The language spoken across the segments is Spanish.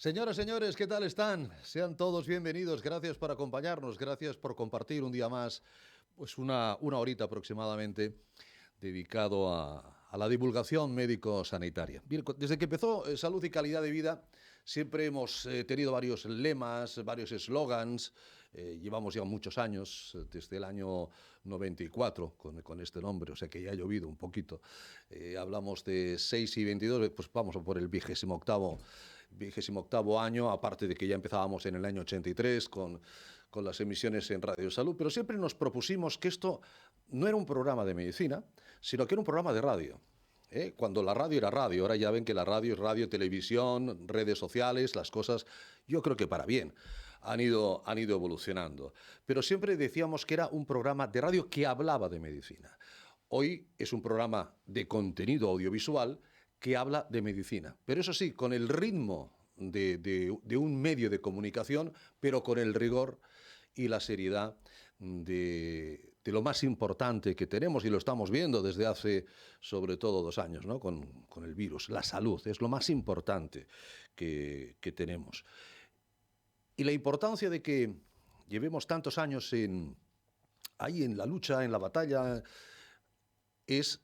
Señoras, señores, ¿qué tal están? Sean todos bienvenidos. Gracias por acompañarnos, gracias por compartir un día más, pues una horita aproximadamente, dedicado a la divulgación médico-sanitaria. Bien, desde que empezó Salud y Calidad de Vida, siempre hemos tenido varios lemas, varios eslogans. Llevamos ya muchos años, desde el año 94, con este nombre, o sea que ya ha llovido un poquito. Hablamos de 6 y 22, pues vamos a por el 28º año, aparte de que ya empezábamos en el año 83 con las emisiones en Radio Salud, pero siempre nos propusimos que esto no era un programa de medicina, sino que era un programa de radio. Cuando la radio era radio, ahora ya ven que la radio es radio, televisión, redes sociales, las cosas, yo creo que para bien, han ido evolucionando. Pero siempre decíamos que era un programa de radio que hablaba de medicina. Hoy es un programa de contenido audiovisual que habla de medicina, pero eso sí, con el ritmo de un medio de comunicación, pero con el rigor y la seriedad de lo más importante que tenemos, y lo estamos viendo desde hace sobre todo 2 años, ¿no? con el virus. La salud es lo más importante que tenemos. Y la importancia de que llevemos tantos años ahí en la lucha, en la batalla, es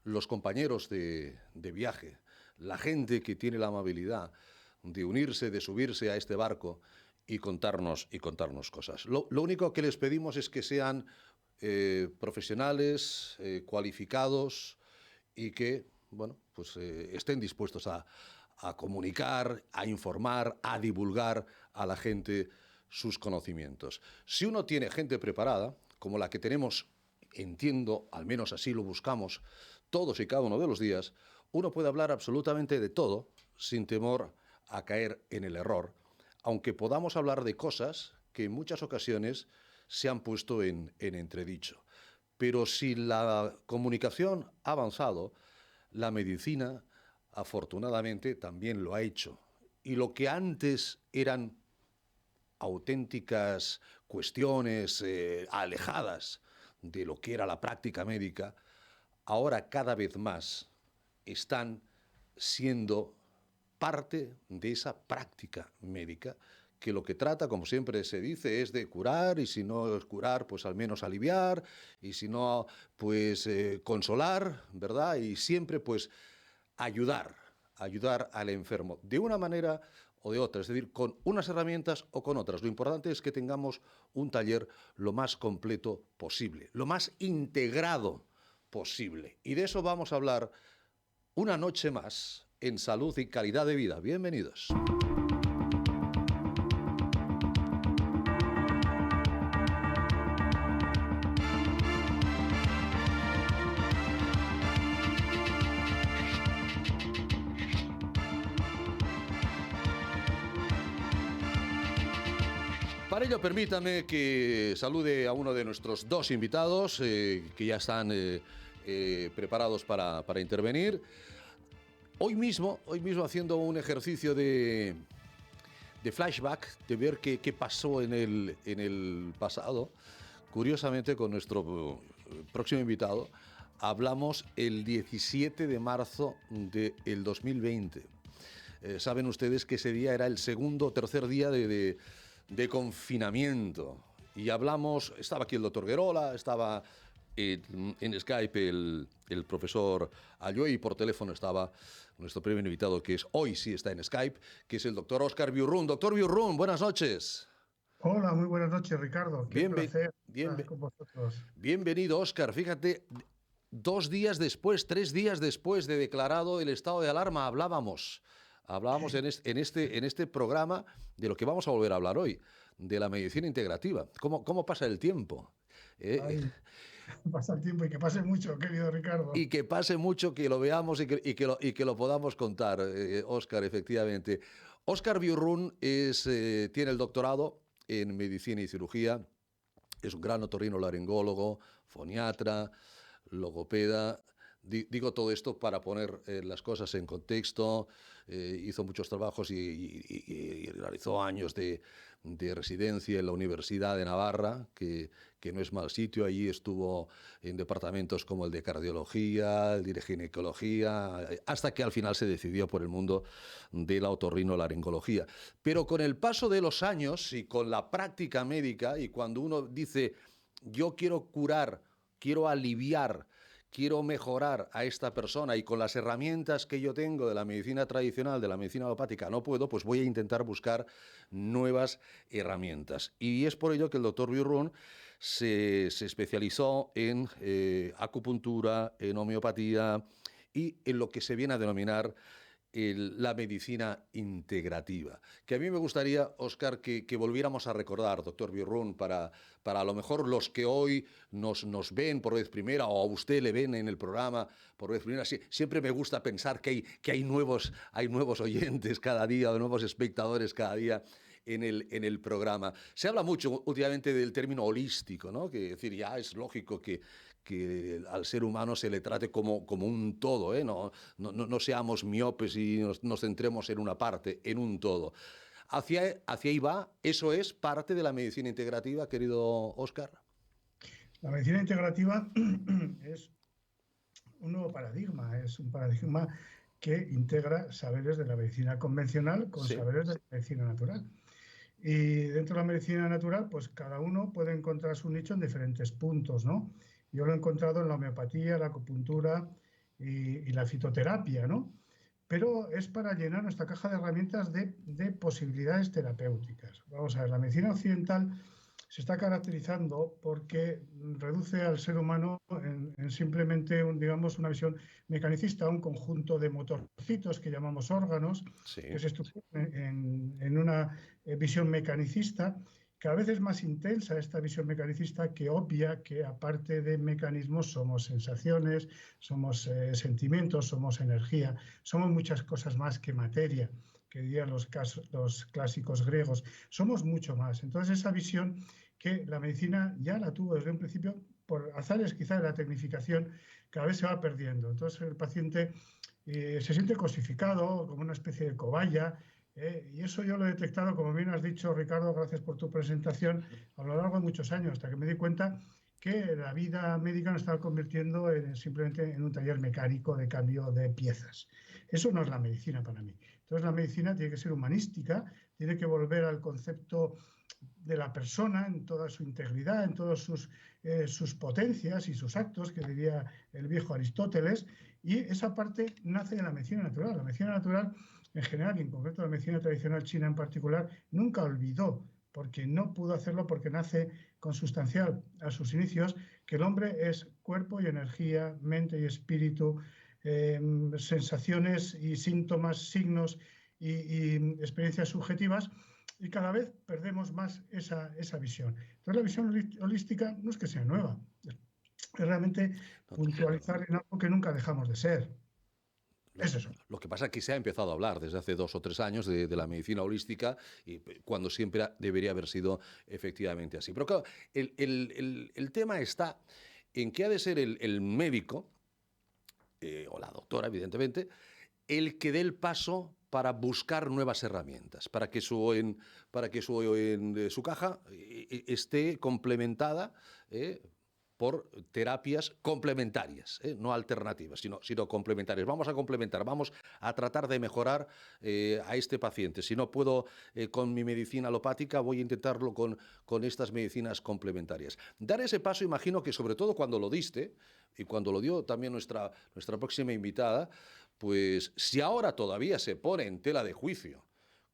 los compañeros de viaje, la gente que tiene la amabilidad de unirse, de subirse a este barco y contarnos cosas. Lo único que les pedimos es que sean profesionales, cualificados y que, bueno, pues estén dispuestos a comunicar, a informar, a divulgar a la gente sus conocimientos. Si uno tiene gente preparada, como la que tenemos, entiendo, al menos así lo buscamos todos y cada uno de los días, uno puede hablar absolutamente de todo sin temor a caer en el error, aunque podamos hablar de cosas que en muchas ocasiones se han puesto en entredicho. Pero si la comunicación ha avanzado, la medicina, afortunadamente, también lo ha hecho. Y lo que antes eran auténticas cuestiones alejadas de lo que era la práctica médica, ahora cada vez más están siendo parte de esa práctica médica, que lo que trata, como siempre se dice, es de curar, y si no es curar, pues al menos aliviar, y si no, pues consolar, ¿verdad? Y siempre pues ayudar al enfermo, de una manera o de otra, es decir, con unas herramientas o con otras. Lo importante es que tengamos un taller lo más completo posible, lo más integrado posible. Y de eso vamos a hablar una noche más en Salud y Calidad de Vida. Bienvenidos. Para ello, permítame que salude a uno de nuestros 2 invitados que ya están preparados para intervenir. Hoy mismo haciendo un ejercicio de flashback, de ver qué pasó en el pasado. Curiosamente, con nuestro próximo invitado, hablamos el 17 de marzo del 2020. Saben ustedes que ese día era el segundo o tercer día de confinamiento. Y hablamos, estaba aquí el doctor Guerola, estaba en Skype el profesor Ayue, y por teléfono estaba nuestro primer invitado, que es hoy sí está en Skype, que es el doctor Óscar Biurrun. Doctor Biurrun, buenas noches. Hola, muy buenas noches, Ricardo. Qué placer estar con vosotros. Bienvenido, Óscar. Fíjate, 2 días después, 3 días después de declarado el estado de alarma, hablábamos en este programa de lo que vamos a volver a hablar hoy, de la medicina integrativa. ¿Cómo pasa el tiempo? Ay, pasa el tiempo y que pase mucho, querido Ricardo. Y que pase mucho, que lo veamos y que lo podamos contar, Óscar, efectivamente. Óscar Biurrun tiene el doctorado en medicina y cirugía, es un gran otorrinolaringólogo, foniatra, logopeda. Digo todo esto para poner las cosas en contexto. hizo muchos trabajos y realizó años de residencia en la Universidad de Navarra, que no es mal sitio. Allí estuvo en departamentos como el de cardiología, el de ginecología, hasta que al final se decidió por el mundo de la otorrinolaringología. Pero con el paso de los años y con la práctica médica, y cuando uno dice, yo quiero curar, quiero aliviar, quiero mejorar a esta persona y con las herramientas que yo tengo de la medicina tradicional, de la medicina alopática, no puedo, pues voy a intentar buscar nuevas herramientas. Y es por ello que el doctor Birrún se especializó en acupuntura, en homeopatía y en lo que se viene a denominar la medicina integrativa, que a mí me gustaría, Óscar, que volviéramos a recordar, doctor Birrún, para a lo mejor los que hoy nos ven por vez primera o a usted le ven en el programa por vez primera. Siempre me gusta pensar que hay nuevos oyentes cada día o nuevos espectadores cada día en el programa. Se habla mucho últimamente del término holístico, ¿no? Que decir, ya es lógico que al ser humano se le trate como un todo, ¿eh? No seamos miopes y nos centremos en una parte, en un todo. Hacia ahí va, eso es parte de la medicina integrativa, querido Óscar. La medicina integrativa es un nuevo paradigma, es un paradigma que integra saberes de la medicina convencional con saberes de la medicina natural. Y dentro de la medicina natural, pues cada uno puede encontrar su nicho en diferentes puntos, ¿no? Yo lo he encontrado en la homeopatía, la acupuntura y la fitoterapia, ¿no? Pero es para llenar nuestra caja de herramientas de posibilidades terapéuticas. Vamos a ver, la medicina occidental se está caracterizando porque reduce al ser humano en simplemente digamos, una visión mecanicista, un conjunto de motorcitos que llamamos órganos, que se estructuran en una visión mecanicista. Cada vez es más intensa esta visión mecanicista que obvia que aparte de mecanismos somos sensaciones, somos sentimientos, somos energía, somos muchas cosas más que materia, que dirían los clásicos griegos. Somos mucho más. Entonces esa visión que la medicina ya la tuvo desde un principio, por azares quizá de la tecnificación, cada vez se va perdiendo. Entonces el paciente se siente cosificado como una especie de cobaya, y eso yo lo he detectado, como bien has dicho, Ricardo, gracias por tu presentación, a lo largo de muchos años, hasta que me di cuenta que la vida médica nos estaba convirtiendo simplemente en un taller mecánico de cambio de piezas. Eso no es la medicina para mí. Entonces la medicina tiene que ser humanística, tiene que volver al concepto de la persona en toda su integridad, en todas sus potencias y sus actos, que diría el viejo Aristóteles, y esa parte nace de la medicina natural. La medicina natural en general, y en concreto la medicina tradicional china en particular, nunca olvidó, porque no pudo hacerlo porque nace consustancial a sus inicios, que el hombre es cuerpo y energía, mente y espíritu, sensaciones y síntomas, signos y experiencias subjetivas, y cada vez perdemos más esa visión. Entonces la visión holística no es que sea nueva, es realmente puntualizar en algo que nunca dejamos de ser. Es eso. Lo que pasa es que se ha empezado a hablar desde hace 2 o 3 años de la medicina holística, y cuando siempre debería haber sido efectivamente así. Pero claro, el tema está en que ha de ser el médico, o la doctora, evidentemente, el que dé el paso para buscar nuevas herramientas, para que su caja esté complementada por terapias complementarias, no alternativas, sino complementarias. Vamos a complementar, vamos a tratar de mejorar a este paciente. Si no puedo con mi medicina alopática, voy a intentarlo con estas medicinas complementarias. Dar ese paso, imagino que sobre todo cuando lo diste, y cuando lo dio también nuestra próxima invitada, pues si ahora todavía se pone en tela de juicio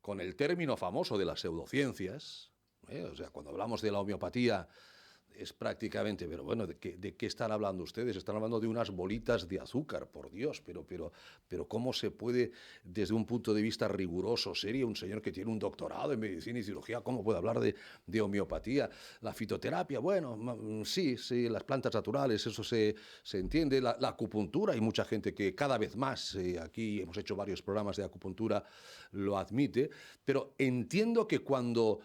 con el término famoso de las pseudociencias, o sea, cuando hablamos de la homeopatía, es prácticamente, pero bueno, ¿de qué están hablando ustedes? Están hablando de unas bolitas de azúcar, por Dios, pero ¿cómo se puede, desde un punto de vista riguroso, serio, un señor que tiene un doctorado en medicina y cirugía, cómo puede hablar de homeopatía? La fitoterapia, bueno, sí, las plantas naturales, eso se entiende. La acupuntura, hay mucha gente que cada vez más, aquí hemos hecho varios programas de acupuntura, lo admite, pero entiendo que cuando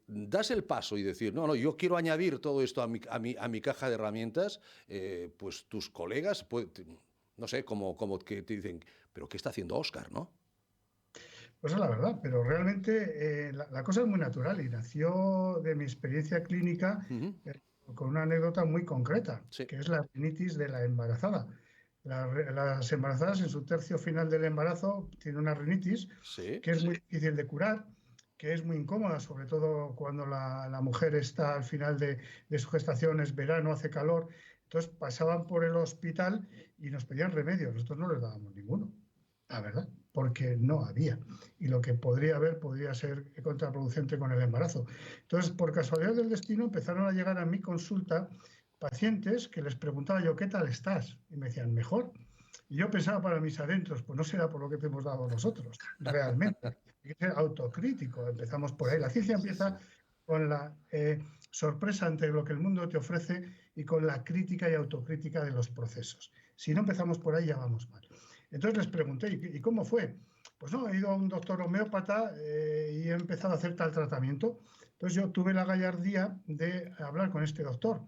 das el paso y decir, no, yo quiero añadir todo esto a mi caja de herramientas, pues tus colegas, no sé, como que te dicen, pero ¿qué está haciendo Óscar, no? Pues es la verdad, pero realmente la cosa es muy natural y nació de mi experiencia clínica con una anécdota muy concreta, Sí, que es la rinitis de la embarazada. Las embarazadas en su tercio final del embarazo tienen una rinitis sí, que es muy difícil de curar, que es muy incómoda, sobre todo cuando la mujer está al final de su gestación, es verano, hace calor. Entonces pasaban por el hospital y nos pedían remedios. Nosotros no les dábamos ninguno, la verdad, porque no había. Y lo que podría haber podría ser contraproducente con el embarazo. Entonces, por casualidad del destino, empezaron a llegar a mi consulta pacientes que les preguntaba yo, ¿qué tal estás? Y me decían, mejor. Y yo pensaba para mis adentros, pues no será por lo que te hemos dado nosotros, realmente. Hay que ser autocrítico, empezamos por ahí. sí, La ciencia sí, empieza sí. con la sorpresa ante lo que el mundo te ofrece y con la crítica y autocrítica de los procesos. Si no empezamos por ahí, ya vamos mal. Entonces les pregunté, ¿y cómo fue? Pues no, he ido a un doctor homeópata y he empezado a hacer tal tratamiento. Entonces yo tuve la gallardía de hablar con este doctor,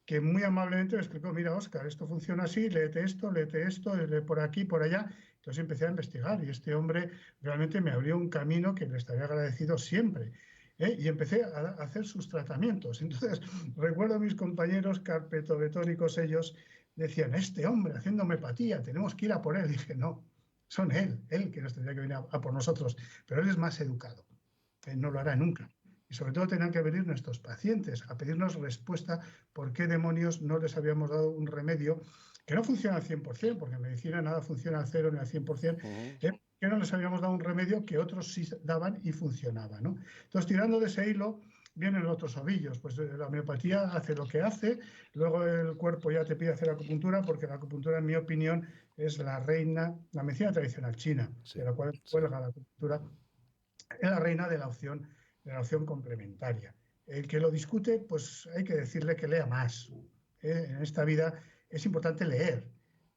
que muy amablemente me explicó, mira, Óscar, esto funciona así, léete esto, lee por aquí, por allá. Entonces empecé a investigar y este hombre realmente me abrió un camino que le estaré agradecido siempre. Y empecé a hacer sus tratamientos. Entonces, recuerdo a mis compañeros carpetobetónicos, ellos decían, este hombre haciendo homeopatía, tenemos que ir a por él. Y dije, no, son él que nos tendría que venir a por nosotros, pero él es más educado, él no lo hará nunca. Y sobre todo tenían que venir nuestros pacientes a pedirnos respuesta por qué demonios no les habíamos dado un remedio que no funciona al 100%, porque en medicina nada funciona al 0 ni al 100%, que no les habíamos dado un remedio que otros sí daban y funcionaba, ¿no? Entonces, tirando de ese hilo, vienen otros ovillos. Pues la homeopatía hace lo que hace, luego el cuerpo ya te pide hacer acupuntura, porque la acupuntura, en mi opinión, es la reina, la medicina tradicional china, de Sí, la cual sí. cuelga la acupuntura, es la reina de la opción complementaria. El que lo discute, pues hay que decirle que lea más. En esta vida es importante leer,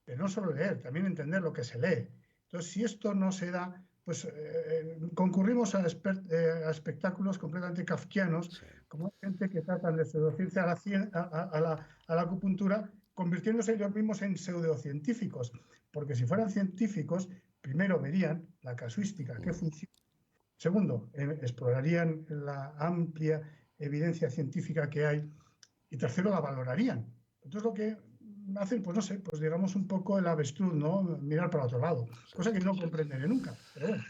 pero no solo leer, también entender lo que se lee. Entonces, si esto no se da, pues concurrimos a espectáculos completamente kafkianos, Sí. como gente que tratan de pseudociencia a la acupuntura, convirtiéndose ellos mismos en pseudocientíficos. Porque si fueran científicos, primero verían la casuística, qué funciona. Segundo, explorarían la amplia evidencia científica que hay. Y tercero, la valorarían. Entonces lo que hacen, pues no sé, pues digamos un poco el avestruz, ¿no? Mirar para otro lado, Sí. cosa que no comprenderé nunca, pero bueno.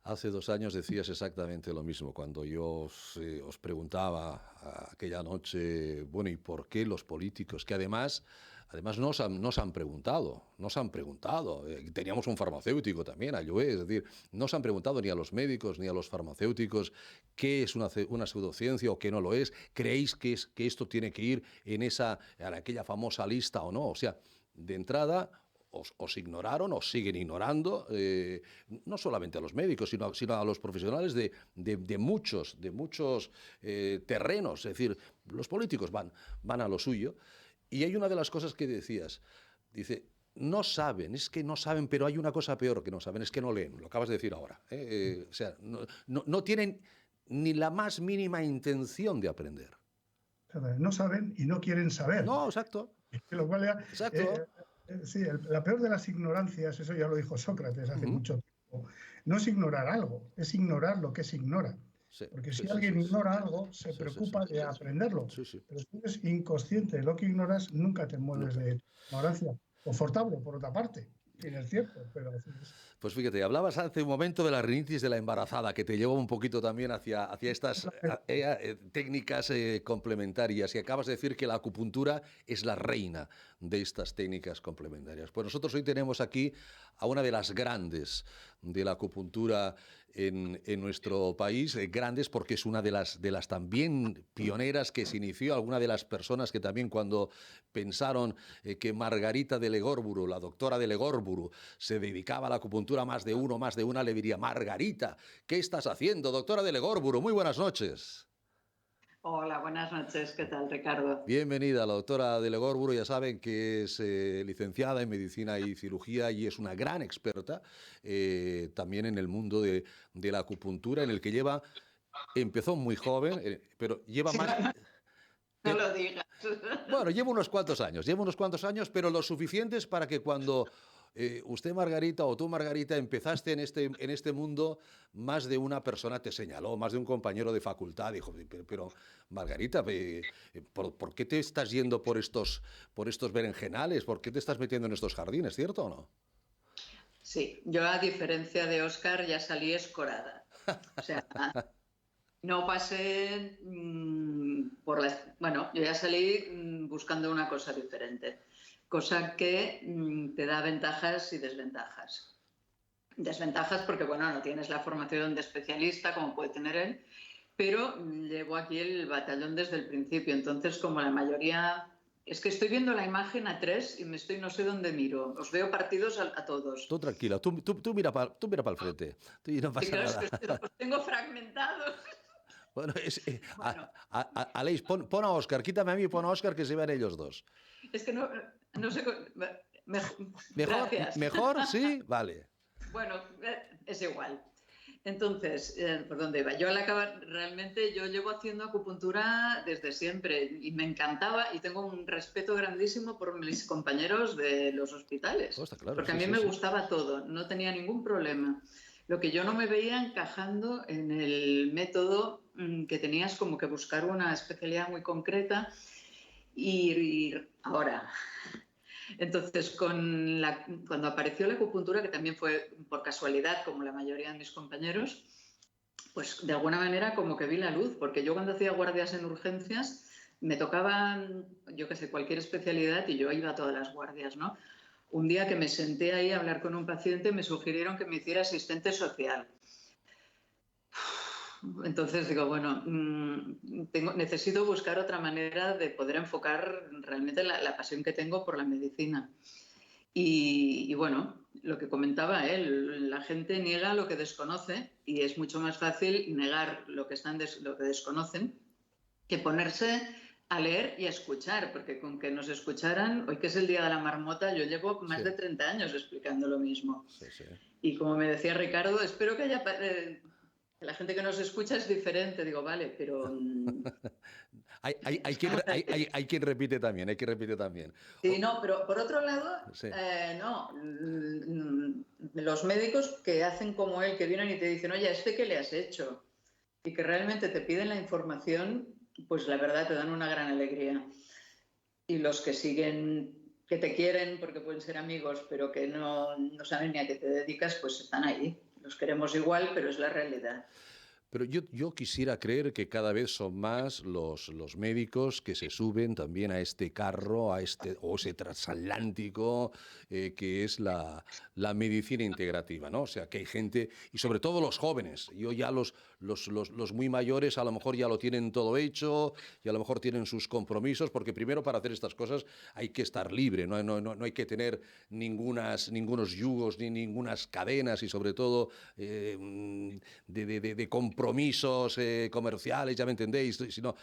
Hace 2 años decías exactamente lo mismo, cuando yo os preguntaba aquella noche, bueno, ¿y por qué los políticos? Que además nos han preguntado, teníamos un farmacéutico también, Ayué, es decir, no se han preguntado ni a los médicos ni a los farmacéuticos qué es una pseudociencia o qué no lo es, ¿creéis que esto tiene que ir en aquella famosa lista o no? O sea, de entrada os ignoraron, os siguen ignorando, no solamente a los médicos, sino a los profesionales de muchos terrenos. Es decir, los políticos van a lo suyo. Y hay una de las cosas que decías, dice, no saben, es que no saben, pero hay una cosa peor que no saben, es que no leen, lo acabas de decir ahora. O sea, no tienen ni la más mínima intención de aprender. No saben y no quieren saber. No, exacto, Lo cual ya, exacto. sí, la peor de las ignorancias, eso ya lo dijo Sócrates hace Ujú. mucho tiempo, no es ignorar algo, es ignorar lo que se ignora. Sí, Porque sí, si sí, sí, alguien sí, ignora algo, se sí, sí, sí, preocupa de aprenderlo. sí, sí, Pero si eres inconsciente de lo que ignoras, nunca te mueves nunca. de ignorancia. Confortable, por otra parte. Sí, es cierto, pero así es. Pues fíjate, hablabas hace un momento de la rinitis de la embarazada, que te lleva un poquito también hacia estas técnicas complementarias. Y acabas de decir que la acupuntura es la reina de estas técnicas complementarias. Pues nosotros hoy tenemos aquí a una de las grandes de la acupuntura en nuestro país, grandes porque es una de las también pioneras que se inició, alguna de las personas que también cuando pensaron que Margarita de Legórburu, la doctora de Legórburu, se dedicaba a la acupuntura, más de uno, más de una le diría, Margarita, ¿qué estás haciendo, doctora de Legórburu? Muy buenas noches. Hola, buenas noches. ¿Qué tal, Ricardo? Bienvenida, la doctora de Legórburu. Ya saben que es licenciada en Medicina y Cirugía y es una gran experta también en el mundo de la acupuntura, en el que empezó muy joven, pero lleva Sí, más... no Pero, lo digas. bueno, llevo unos cuantos años, pero lo suficientes para que cuando usted, Margarita, o tú, Margarita, empezaste en este mundo, más de una persona te señaló, más de un compañero de facultad dijo, pero Margarita, ¿por qué te estás yendo por estos berenjenales? ¿Por qué te estás metiendo en estos jardines, cierto o no? Sí, yo a diferencia de Óscar ya salí escorada. O sea, no pasé por las... Bueno, yo ya salí buscando una cosa diferente, cosa que te da ventajas y desventajas. Desventajas porque, bueno, no tienes la formación de especialista como puede tener él, pero llevo aquí el batallón desde el principio. Entonces, como la mayoría... Es que estoy viendo la imagen a tres y no sé dónde miro. Os veo partidos a todos. Tú tranquila, tú mira para el frente. Tú y no Sí, pasa claro, es nada. que os tengo fragmentados. Bueno, Bueno, Aleix, pon a Óscar, quítame a mí y pon a Óscar que se vean ellos dos. es que no sé... ¿Mejor? Gracias. ¿Mejor? ¿Sí? Vale. Bueno, es igual. Entonces, ¿por dónde iba? Yo al acabar, realmente yo llevo haciendo acupuntura desde siempre y me encantaba y tengo un respeto grandísimo por mis compañeros de los hospitales, Está claro, porque a sí, mí sí, me sí. gustaba todo, no tenía ningún problema. Lo que yo no me veía encajando en el método que tenías como que buscar una especialidad muy concreta y ahora... Entonces, cuando apareció la acupuntura, que también fue por casualidad, como la mayoría de mis compañeros, pues de alguna manera como que vi la luz, porque yo cuando hacía guardias en urgencias me tocaban, yo qué sé, cualquier especialidad y yo iba a todas las guardias, ¿no? Un día que me senté ahí a hablar con un paciente me sugirieron que me hiciera asistente social. Entonces digo, bueno, necesito buscar otra manera de poder enfocar realmente la pasión que tengo por la medicina. Y bueno, lo que comentaba él, la gente niega lo que desconoce y es mucho más fácil negar lo que desconocen que ponerse a leer y a escuchar, porque con que nos escucharan, hoy que es el Día de la Marmota, yo llevo más Sí, de 30 años explicando lo mismo. sí, sí. Y como me decía Ricardo, espero que haya... la gente que nos escucha es diferente, digo, vale, pero... estamos ahí. Hay quien repite también, hay quien repite también. Sí, no, pero por otro lado, Sí. no, los médicos que hacen como él, que vienen y te dicen, oye, ¿qué le has hecho? Y que realmente te piden la información, pues la verdad te dan una gran alegría. Y los que siguen, que te quieren porque pueden ser amigos, pero que no saben ni a qué te dedicas, pues están ahí. Los queremos igual, pero es la realidad. Pero yo quisiera creer que cada vez son más los médicos que se suben también a este carro, o ese transatlántico, que es la medicina integrativa, ¿no? O sea, que hay gente, y sobre todo los jóvenes, yo ya los muy mayores a lo mejor ya lo tienen todo hecho, y a lo mejor tienen sus compromisos, porque primero para hacer estas cosas hay que estar libre, no hay que tener ningunos yugos ni ningunas cadenas, y sobre todo de compromisos comerciales, ya me entendéis, sino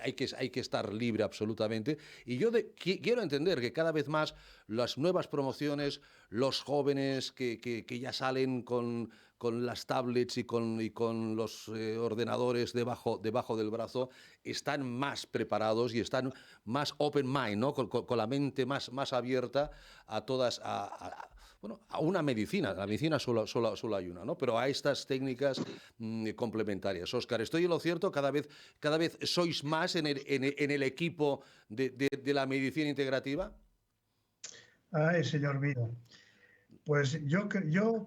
hay que estar libre absolutamente. Y yo quiero entender que cada vez más las nuevas promociones, los jóvenes que ya salen con las tablets y con los ordenadores debajo del brazo, están más preparados y están más open mind, ¿no? Con la mente más abierta a todas... bueno, a una medicina, la medicina solo hay una, ¿no? Pero a estas técnicas complementarias. Óscar, ¿estoy en lo cierto? Cada vez sois más en el equipo de la medicina integrativa. Ay, señor mío. Pues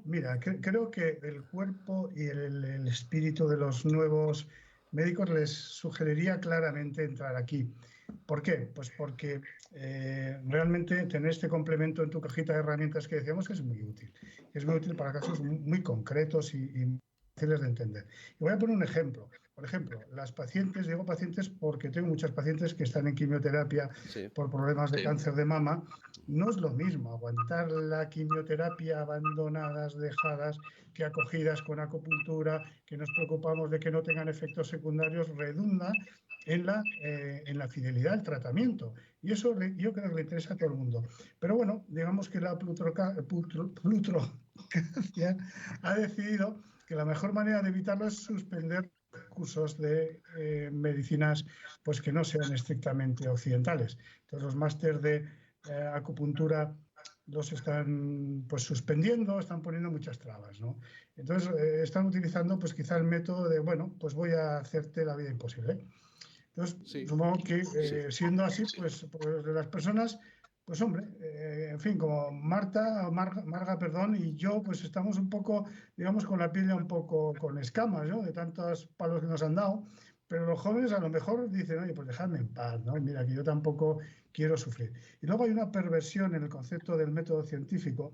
mira, creo que el cuerpo y el espíritu de los nuevos médicos les sugeriría claramente entrar aquí. ¿Por qué? Pues porque realmente tener este complemento en tu cajita de herramientas que decíamos que es muy útil. Es muy útil para casos muy concretos y fáciles de entender. Y voy a poner un ejemplo. Por ejemplo, las pacientes, digo pacientes porque tengo muchas pacientes que están en quimioterapia Sí. por problemas de cáncer de mama. No es lo mismo aguantar la quimioterapia abandonadas, dejadas, que acogidas con acupuntura, que nos preocupamos de que no tengan efectos secundarios, redunda en la fidelidad al tratamiento. Y eso yo creo que le interesa a todo el mundo. Pero bueno, digamos que la plutocracia ha decidido que la mejor manera de evitarlo es suspender cursos de medicinas pues que no sean estrictamente occidentales. Entonces los másteres de acupuntura los están pues suspendiendo, están poniendo muchas trabas, ¿no? Entonces están utilizando pues quizá el método de, bueno, pues voy a hacerte la vida imposible. Entonces, Sí, supongo que sí. siendo así, pues las personas, pues hombre, en fin, como Marga, perdón, y yo, pues estamos un poco, digamos, con la piel ya un poco con escamas, ¿no? De tantos palos que nos han dado. Pero los jóvenes a lo mejor dicen, oye, pues dejadme en paz, ¿no? Mira, que yo tampoco quiero sufrir. Y luego hay una perversión en el concepto del método científico.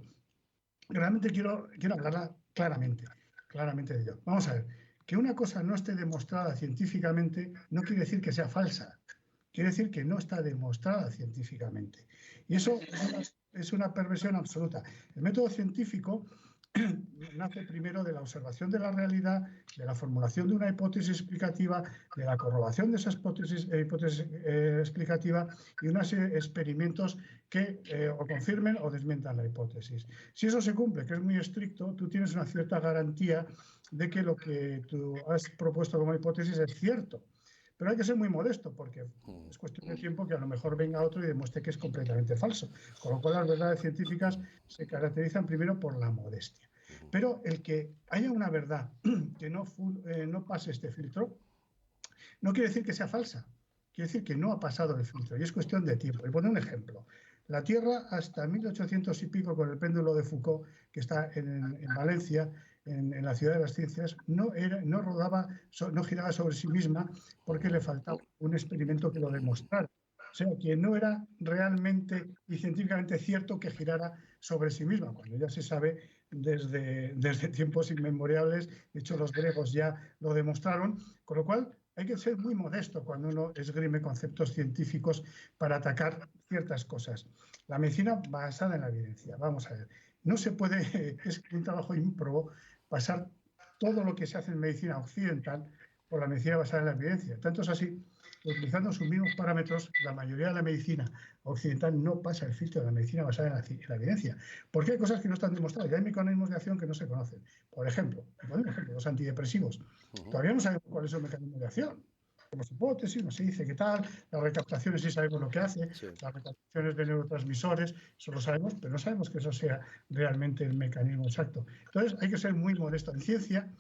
Realmente quiero hablarla claramente de ello. Vamos a ver, que una cosa no esté demostrada científicamente no quiere decir que sea falsa, quiere decir que no está demostrada científicamente. Y eso es una perversión absoluta. El método científico nace primero de la observación de la realidad, de la formulación de una hipótesis explicativa, de la corroboración de esa hipótesis explicativa y unos experimentos que o confirmen o desmientan la hipótesis. Si eso se cumple, que es muy estricto, tú tienes una cierta garantía de que lo que tú has propuesto como hipótesis es cierto. Pero hay que ser muy modesto porque es cuestión de tiempo que a lo mejor venga otro y demuestre que es completamente falso. Con lo cual las verdades científicas se caracterizan primero por la modestia. Pero el que haya una verdad que no pase este filtro no quiere decir que sea falsa. Quiere decir que no ha pasado el filtro y es cuestión de tiempo. Y pone un ejemplo. La Tierra hasta 1800 y pico con el péndulo de Foucault, que está en Valencia, en la ciudad de las ciencias, no giraba sobre sí misma porque le faltaba un experimento que lo demostrara. O sea, que no era realmente y científicamente cierto que girara sobre sí misma, cuando ya se sabe desde tiempos inmemoriales. De hecho, los griegos ya lo demostraron, con lo cual hay que ser muy modesto cuando uno esgrime conceptos científicos para atacar ciertas cosas. La medicina basada en la evidencia, vamos a ver, no se puede, es un trabajo ímprobo pasar todo lo que se hace en medicina occidental por la medicina basada en la evidencia. Tanto es así que utilizando sus mismos parámetros, la mayoría de la medicina occidental no pasa el filtro de la medicina basada en la evidencia. Porque hay cosas que no están demostradas y hay mecanismos de acción que no se conocen. Por ejemplo, los antidepresivos. Todavía no sabemos cuál es el mecanismo de acción. Tenemos hipótesis, no se dice qué tal, las recaptaciones sí sabemos lo que hace, sí. Las recaptaciones de neurotransmisores, eso lo sabemos, pero no sabemos que eso sea realmente el mecanismo exacto. Entonces hay que ser muy modesto. En ciencia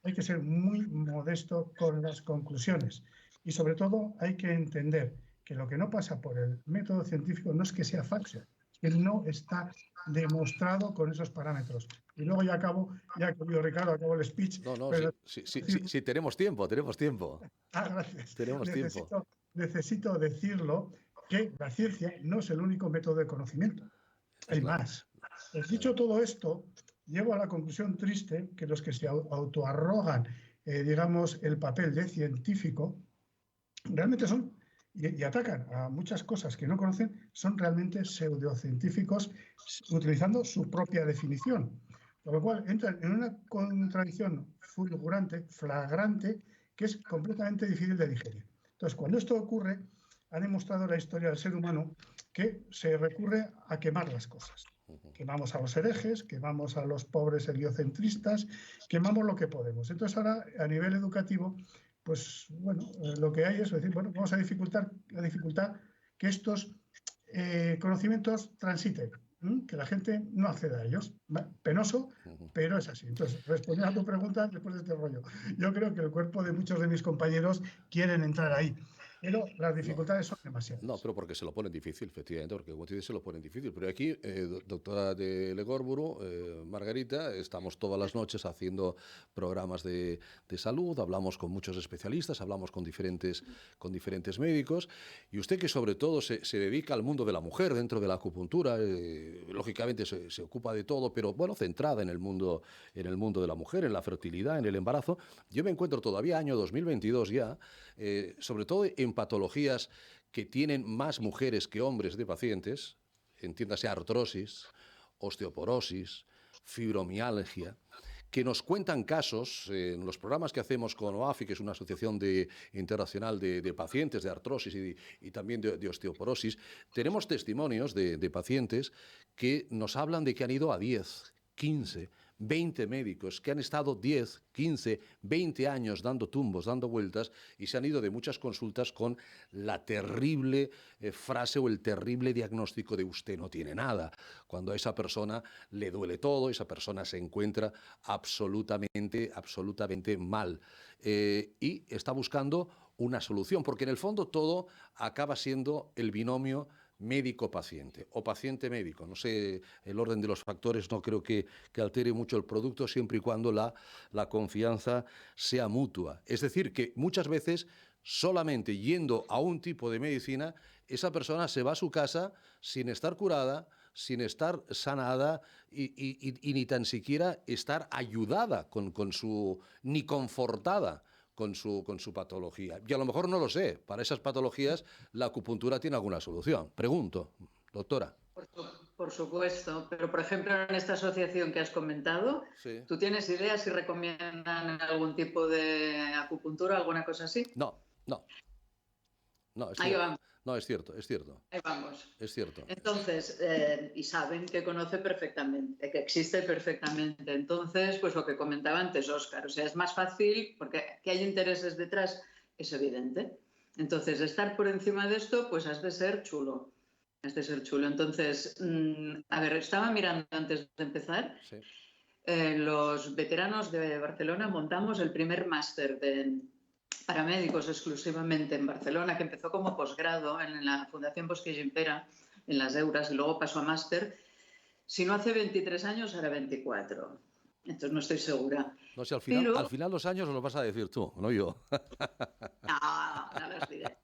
hay que ser muy modesto con las conclusiones y sobre todo hay que entender que lo que no pasa por el método científico no es que sea falso, es que no está demostrado con esos parámetros. Y luego ya acabo, ya querido Ricardo, acabo el speech. No, pero sí, tenemos tiempo. Gracias. Tenemos tiempo. Necesito decirlo, que la ciencia no es el único método de conocimiento. Hay más. Dicho todo esto, llevo a la conclusión triste que los que se autoarrogan, digamos, el papel de científico, realmente son, y atacan a muchas cosas que no conocen, son realmente pseudocientíficos utilizando su propia definición. Con lo cual entran en una contradicción fulgurante, flagrante, que es completamente difícil de digerir. Entonces, cuando esto ocurre, ha demostrado la historia del ser humano que se recurre a quemar las cosas. Quemamos a los herejes, quemamos a los pobres heliocentristas, quemamos lo que podemos. Entonces ahora, a nivel educativo, pues bueno, lo que hay es decir, bueno, vamos a dificultar que estos conocimientos transiten, que la gente no acceda a ellos. Penoso, pero es así. Entonces, respondiendo a tu pregunta, después de este rollo, yo creo que el cuerpo de muchos de mis compañeros quieren entrar ahí, pero las dificultades son demasiadas. No, pero porque se lo ponen difícil, efectivamente, porque como tú dices, se lo ponen difícil. Pero aquí, doctora de Legorguru, Margarita, estamos todas las noches haciendo programas de salud, hablamos con muchos especialistas, hablamos con diferentes médicos, y usted que sobre todo se dedica al mundo de la mujer dentro de la acupuntura, lógicamente se ocupa de todo, pero bueno, centrada en el mundo de la mujer, en la fertilidad, en el embarazo. Yo me encuentro todavía año 2022 ya, sobre todo en patologías que tienen más mujeres que hombres de pacientes, entiéndase artrosis, osteoporosis, fibromialgia, que nos cuentan casos en los programas que hacemos con OAFI, que es una asociación internacional de pacientes de artrosis y también de osteoporosis. Tenemos testimonios de pacientes que nos hablan de que han ido a 10, 15, 20 médicos que han estado 10, 15, 20 años dando tumbos, dando vueltas y se han ido de muchas consultas con la terrible frase o el terrible diagnóstico de usted no tiene nada, cuando a esa persona le duele todo, esa persona se encuentra absolutamente mal y está buscando una solución, porque en el fondo todo acaba siendo el binomio médico-paciente o paciente-médico. No sé, el orden de los factores no creo que altere mucho el producto siempre y cuando la confianza sea mutua. Es decir, que muchas veces solamente yendo a un tipo de medicina, esa persona se va a su casa sin estar curada, sin estar sanada y ni tan siquiera estar ayudada ni confortada con su patología. Y a lo mejor no lo sé, para esas patologías la acupuntura tiene alguna solución. Pregunto, doctora. Por supuesto, pero por ejemplo en esta asociación que has comentado, Sí. ¿tú tienes idea si recomiendan algún tipo de acupuntura, alguna cosa así? No, es Ahí cierto. vamos. No, es cierto. Ahí vamos. Es cierto. Entonces, y saben que conoce perfectamente, que existe perfectamente. Entonces, pues lo que comentaba antes Óscar, o sea, es más fácil porque que hay intereses detrás, es evidente. Entonces, estar por encima de esto, pues has de ser chulo. Has de ser chulo. Entonces, a ver, estaba mirando antes de empezar. Sí. Los veteranos de Barcelona montamos el primer máster para médicos exclusivamente en Barcelona, que empezó como posgrado en la Fundación Bosque Gimpera, en las Euras, y luego pasó a máster. Si no hace 23 años, ahora 24. Entonces no estoy segura. No sé, Pero... al final los años los vas a decir tú, no yo. No los diré.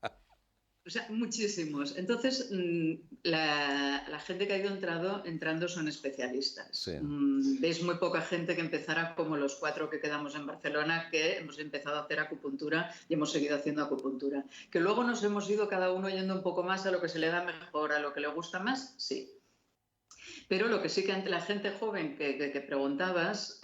O sea, muchísimos. Entonces, la gente que ha ido entrando son especialistas. Sí. Veis muy poca gente que empezara como los 4 que quedamos en Barcelona, que hemos empezado a hacer acupuntura y hemos seguido haciendo acupuntura. Que luego nos hemos ido cada uno yendo un poco más a lo que se le da mejor, a lo que le gusta más, sí. Pero lo que sí que ante la gente joven que preguntabas...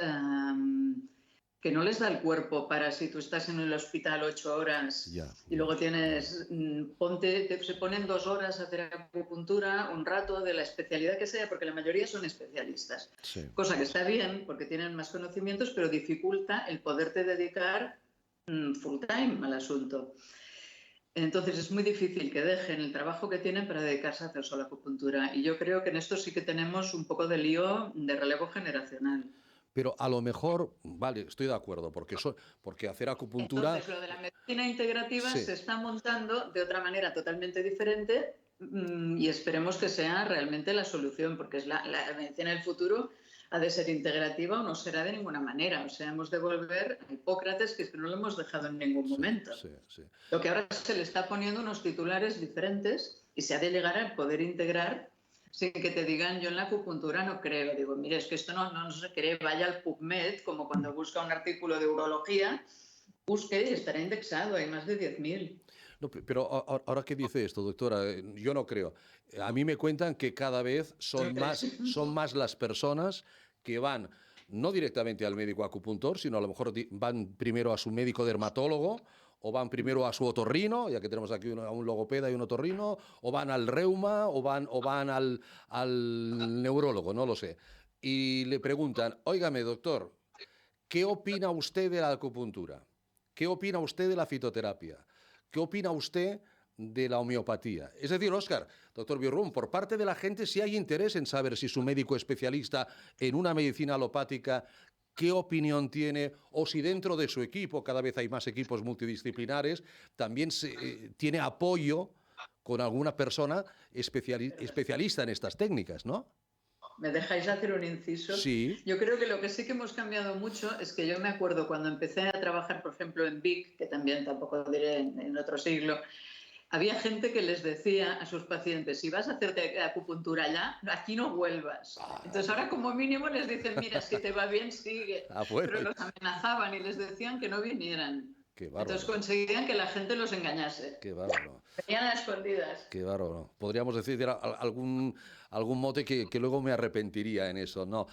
que no les da el cuerpo para si tú estás en el hospital 8 horas y luego tienes, se ponen 2 horas a hacer acupuntura, un rato de la especialidad que sea, porque la mayoría son especialistas. Sí. Cosa que está bien porque tienen más conocimientos, pero dificulta el poderte dedicar full time al asunto. Entonces es muy difícil que dejen el trabajo que tienen para dedicarse a hacer solo acupuntura. Y yo creo que en esto sí que tenemos un poco de lío de relevo generacional. Pero a lo mejor, vale, estoy de acuerdo, porque hacer acupuntura... Entonces, lo de la medicina integrativa se está montando de otra manera totalmente diferente y esperemos que sea realmente la solución, porque es la medicina del futuro ha de ser integrativa o no será de ninguna manera. O sea, hemos de volver a Hipócrates, que es que no lo hemos dejado en ningún momento. Lo que ahora se le está poniendo unos titulares diferentes y se ha de llegar a poder integrar sin que te digan, yo en la acupuntura no creo. Digo, mire, es que esto no se cree, vaya al PubMed, como cuando busca un artículo de urología, busque y estará indexado, hay más de 10.000. No, pero ahora que dice esto, doctora, yo no creo. A mí me cuentan que cada vez son más las personas que van no directamente al médico acupuntor, sino a lo mejor van primero a su médico dermatólogo, o van primero a su otorrino, ya que tenemos aquí a un logopeda y un otorrino, o van al reuma, o van al neurólogo, no lo sé. Y le preguntan, óigame, doctor, ¿qué opina usted de la acupuntura? ¿Qué opina usted de la fitoterapia? ¿Qué opina usted de la homeopatía? Es decir, Óscar, doctor Birrún, por parte de la gente sí hay interés en saber si su médico especialista en una medicina alopática qué opinión tiene, o si dentro de su equipo, cada vez hay más equipos multidisciplinares, también tiene apoyo con alguna persona especialista en estas técnicas, ¿no? ¿Me dejáis hacer un inciso? Sí. Yo creo que lo que sí que hemos cambiado mucho es que yo me acuerdo cuando empecé a trabajar, por ejemplo, en Vic, que también tampoco diré en otro siglo, había gente que les decía a sus pacientes, si vas a hacerte acupuntura allá, aquí no vuelvas. Entonces ahora como mínimo les dicen, mira, si te va bien, sigue. Bueno. Pero los amenazaban y les decían que no vinieran. Qué bárbaro. Entonces conseguían que la gente los engañase. Qué bárbaro. Venían a escondidas. Qué bárbaro. Podríamos decir algún mote que luego me arrepentiría en eso, ¿no?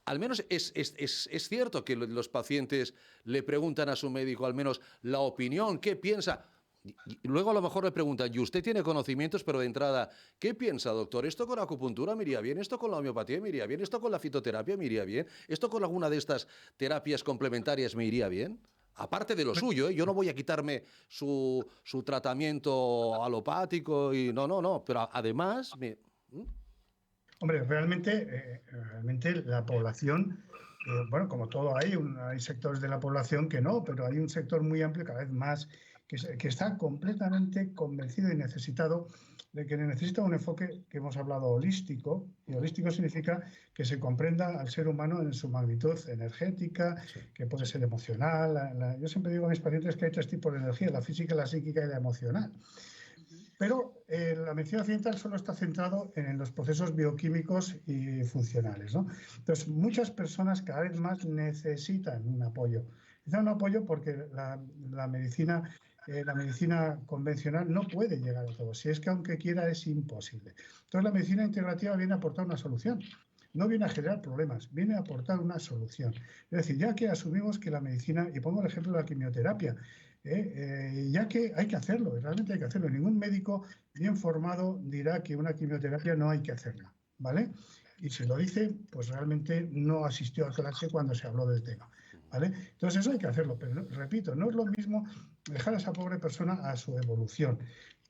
Al menos es cierto que los pacientes le preguntan a su médico al menos la opinión, qué piensa. Y luego a lo mejor le preguntan, ¿y usted tiene conocimientos? Pero de entrada, ¿qué piensa, doctor? ¿Esto con la acupuntura me iría bien? ¿Esto con la homeopatía me iría bien? ¿Esto con la fitoterapia me iría bien? ¿Esto con alguna de estas terapias complementarias me iría bien? Aparte de lo suyo, ¿eh? Yo no voy a quitarme su tratamiento alopático y no, pero además... Hombre, realmente la población, bueno, como todo hay sectores de la población que no, pero hay un sector muy amplio, cada vez más, que está completamente convencido y necesitado de que necesita un enfoque que hemos hablado holístico, y holístico significa que se comprenda al ser humano en su magnitud energética, que puede ser emocional. Yo siempre digo a mis pacientes que hay 3 tipos de energía: la física, la psíquica y la emocional. Pero la medicina occidental solo está centrado en los procesos bioquímicos y funcionales, ¿no? Entonces, muchas personas cada vez más necesitan un apoyo. Necesitan un apoyo porque la medicina convencional no puede llegar a todos. Si es que aunque quiera es imposible. Entonces, la medicina integrativa viene a aportar una solución. No viene a generar problemas, viene a aportar una solución. Es decir, ya que asumimos que la medicina, y pongo el ejemplo de la quimioterapia, ya que hay que hacerlo, realmente hay que hacerlo. Ningún médico bien formado dirá que una quimioterapia no hay que hacerla, ¿vale? Y si lo dice, pues realmente no asistió a clase cuando se habló del tema, ¿vale? Entonces eso hay que hacerlo, pero repito, no es lo mismo dejar a esa pobre persona a su evolución,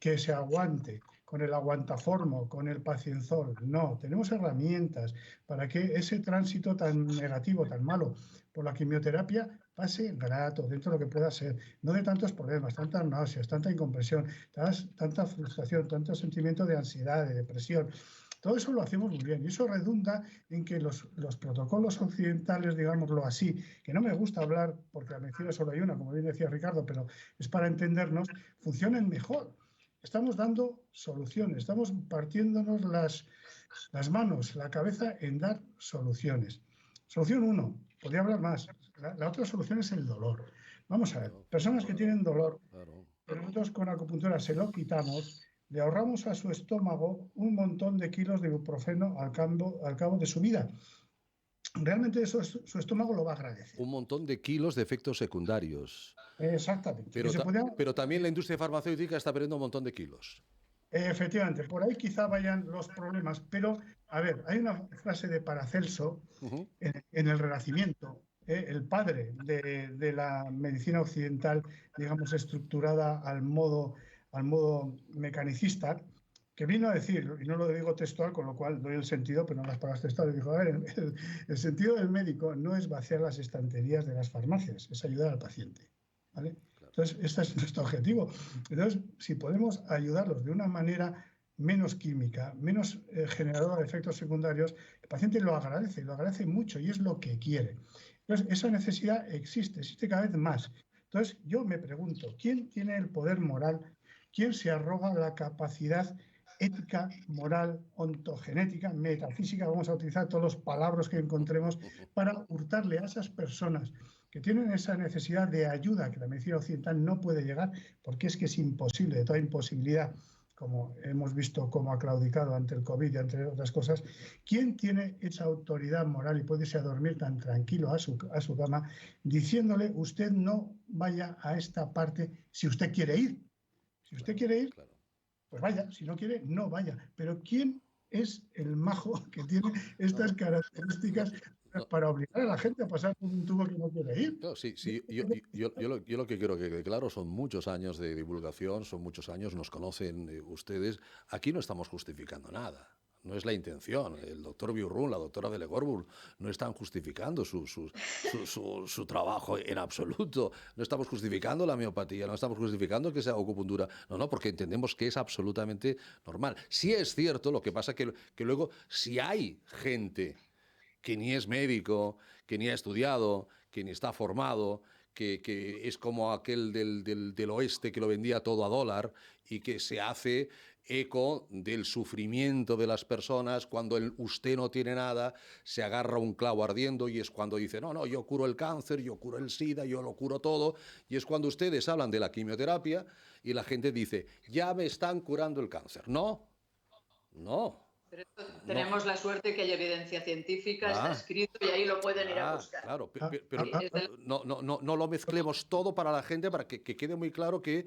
que se aguante con el aguantaformo, con el pacienzol. No, tenemos herramientas para que ese tránsito tan negativo, tan malo por la quimioterapia pase grato, dentro de lo que pueda ser, no de tantos problemas, tantas náuseas, tanta incompresión, tanta frustración, tanto sentimiento de ansiedad, de depresión. Todo eso lo hacemos muy bien y eso redunda en que los protocolos occidentales, digámoslo así, que no me gusta hablar porque la medicina solo hay una, como bien decía Ricardo, pero es para entendernos, funcionen mejor. Estamos dando soluciones, estamos partiéndonos las manos, la cabeza en dar soluciones. Solución 1, podría hablar más. La otra solución es el dolor. Vamos a ver, personas que tienen dolor, pero nosotros con acupuntura se lo quitamos, le ahorramos a su estómago un montón de kilos de ibuprofeno al cabo de su vida. Realmente eso su estómago lo va a agradecer. Un montón de kilos de efectos secundarios. Exactamente. Pero también la industria farmacéutica está perdiendo un montón de kilos. Efectivamente, por ahí quizá vayan los problemas, pero a ver, hay una frase de Paracelso en el Renacimiento, el padre de la medicina occidental, digamos, estructurada al modo mecanicista, que vino a decir, y no lo digo textual, con lo cual doy el sentido, pero no las palabras textuales, dijo, a ver, el sentido del médico no es vaciar las estanterías de las farmacias, es ayudar al paciente, ¿vale? Entonces, este es nuestro objetivo. Entonces, si podemos ayudarlos de una manera menos química, menos generadora de efectos secundarios, el paciente lo agradece mucho y es lo que quiere. Entonces, esa necesidad existe cada vez más. Entonces, yo me pregunto, ¿quién tiene el poder moral? ¿Quién se arroga la capacidad ética, moral, ontogenética, metafísica? Vamos a utilizar todos los palabras que encontremos para hurtarle a esas personas que tienen esa necesidad de ayuda que la medicina occidental no puede llegar, porque es que es imposible, de toda imposibilidad, como hemos visto cómo ha claudicado ante el COVID y entre otras cosas. ¿Quién tiene esa autoridad moral y puede irse a dormir tan tranquilo a su cama diciéndole, usted no vaya a esta parte si usted quiere ir? Si usted quiere ir, pues vaya, si no quiere, no vaya. Pero ¿quién es el majo que tiene estas características para obligar a la gente a pasar por un tubo que no quiere ir? Claro, sí. Yo lo que quiero que quede claro, son muchos años de divulgación, son muchos años, nos conocen ustedes. Aquí no estamos justificando nada. No es la intención. El doctor Biurrun, la doctora de Legorbul, no están justificando su trabajo en absoluto. No estamos justificando la homeopatía, no estamos justificando que sea acupuntura. No, porque entendemos que es absolutamente normal. Sí es cierto, lo que pasa que luego, si hay gente que ni es médico, que ni ha estudiado, que ni está formado, que es como aquel del oeste que lo vendía todo a dólar y que se hace eco del sufrimiento de las personas cuando usted no tiene nada, se agarra un clavo ardiendo y es cuando dice, no, yo curo el cáncer, yo curo el SIDA, yo lo curo todo, y es cuando ustedes hablan de la quimioterapia y la gente dice, ya me están curando el cáncer. No. Pero tenemos la suerte que hay evidencia científica, está escrito y ahí lo pueden ir a buscar. Claro, pero no lo mezclemos todo para la gente, para que quede muy claro que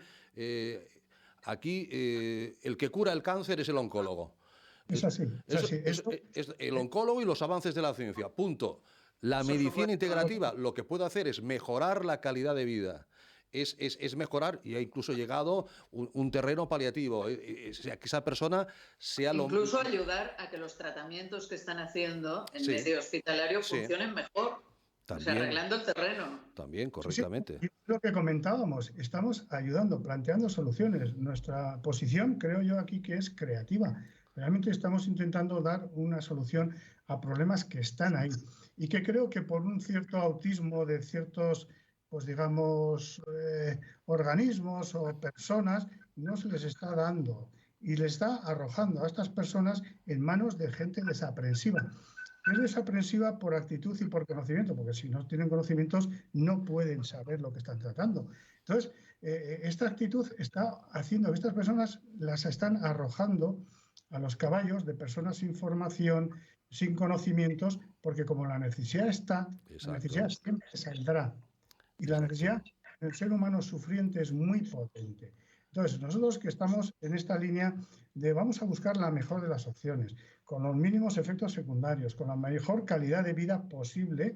aquí el que cura el cáncer es el oncólogo. Es así. Es el oncólogo y los avances de la ciencia, punto. La medicina integrativa lo que puede hacer es mejorar la calidad de vida. Es mejorar, y ha incluso llegado un terreno paliativo, que esa persona sea incluso ayudar a que los tratamientos que están haciendo en medio hospitalario funcionen mejor. También, o sea, arreglando el terreno. También, correctamente. Sí, lo que comentábamos, estamos ayudando, planteando soluciones. Nuestra posición, creo yo aquí, que es creativa. Realmente estamos intentando dar una solución a problemas que están ahí y que creo que por un cierto autismo de ciertos, pues digamos, organismos o personas, no se les está dando y les está arrojando a estas personas en manos de gente desaprensiva. Es desaprensiva por actitud y por conocimiento, porque si no tienen conocimientos no pueden saber lo que están tratando. Entonces, esta actitud está haciendo que estas personas las están arrojando a los caballos de personas sin formación, sin conocimientos, porque como la necesidad está, la necesidad siempre saldrá. Y la necesidad del ser humano sufriente es muy potente. Entonces, nosotros que estamos en esta línea de vamos a buscar la mejor de las opciones, con los mínimos efectos secundarios, con la mejor calidad de vida posible,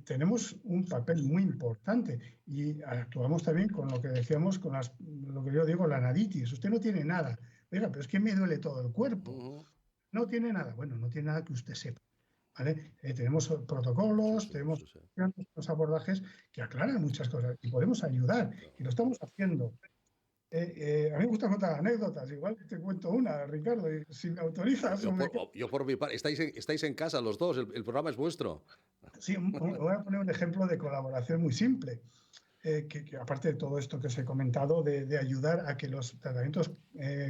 tenemos un papel muy importante y actuamos también con lo que decíamos, con lo que yo digo, la naditis. Usted no tiene nada. Oiga, pero es que me duele todo el cuerpo. No tiene nada. Bueno, no tiene nada que usted sepa. ¿Vale? Tenemos protocolos, tenemos los abordajes que aclaran muchas cosas y podemos ayudar y lo estamos haciendo. A mí me gusta contar anécdotas, igual te cuento una, Ricardo, si me autorizas. Yo por mi parte, estáis en casa los dos, el programa es vuestro. Sí, voy a poner un ejemplo de colaboración muy simple, que aparte de todo esto que os he comentado, de ayudar a que los tratamientos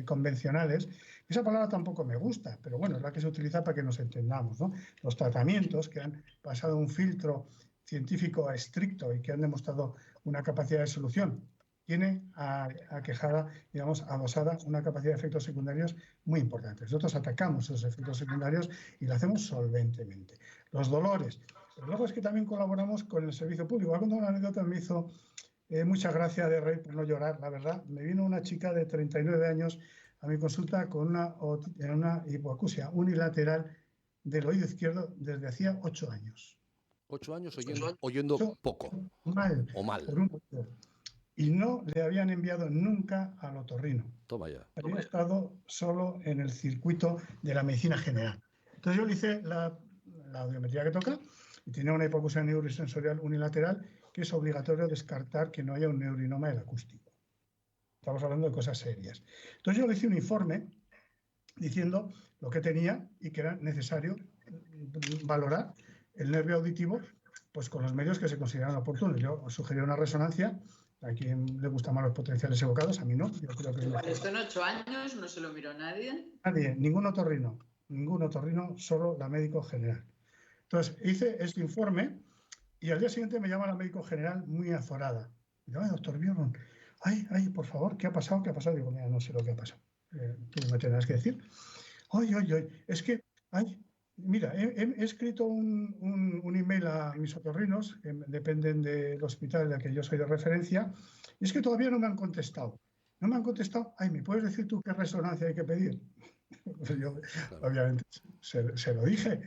convencionales, esa palabra tampoco me gusta, pero bueno, es la que se utiliza para que nos entendamos, ¿no? Los tratamientos que han pasado un filtro científico estricto y que han demostrado una capacidad de solución, tiene aquejada, digamos, adosada una capacidad de efectos secundarios muy importante. Nosotros atacamos esos efectos secundarios y lo hacemos solventemente. Los dolores. Pero luego es que también colaboramos con el servicio público. Voy a contar una anécdota que me hizo mucha gracia de reír por no llorar, la verdad. Me vino una chica de 39 años a mi consulta con una hipoacusia unilateral del oído izquierdo desde hacía 8 años. 8 años oyendo poco. Mal. O mal. Por un motivo. Y no le habían enviado nunca al otorrino. Toma ya. Había estado solo en el circuito de la medicina general. Entonces yo le hice la audiometría que toca y tenía una hipoacusia neurosensorial unilateral que es obligatorio descartar que no haya un neurinoma del acústico. Estamos hablando de cosas serias. Entonces yo le hice un informe diciendo lo que tenía y que era necesario valorar el nervio auditivo pues con los medios que se consideraban oportunos. Yo sugerí una resonancia. A quien le gustan más los potenciales evocados, a mí no. Yo creo que esto en 8 años no se lo miró nadie. Nadie, ningún otorrino, solo la médico general. Entonces hice este informe y al día siguiente me llama la médico general muy azorada. Y digo, doctor Bjorn, ay, por favor, ¿qué ha pasado? Digo, mira, no sé lo que ha pasado. Tú me tendrás que decir. Es que, mira, he escrito un email a mis otorrinos, que dependen del hospital del que yo soy de referencia, y es que todavía no me han contestado. No me han contestado. ¿Me puedes decir tú qué resonancia hay que pedir? Pues yo, obviamente, se lo dije.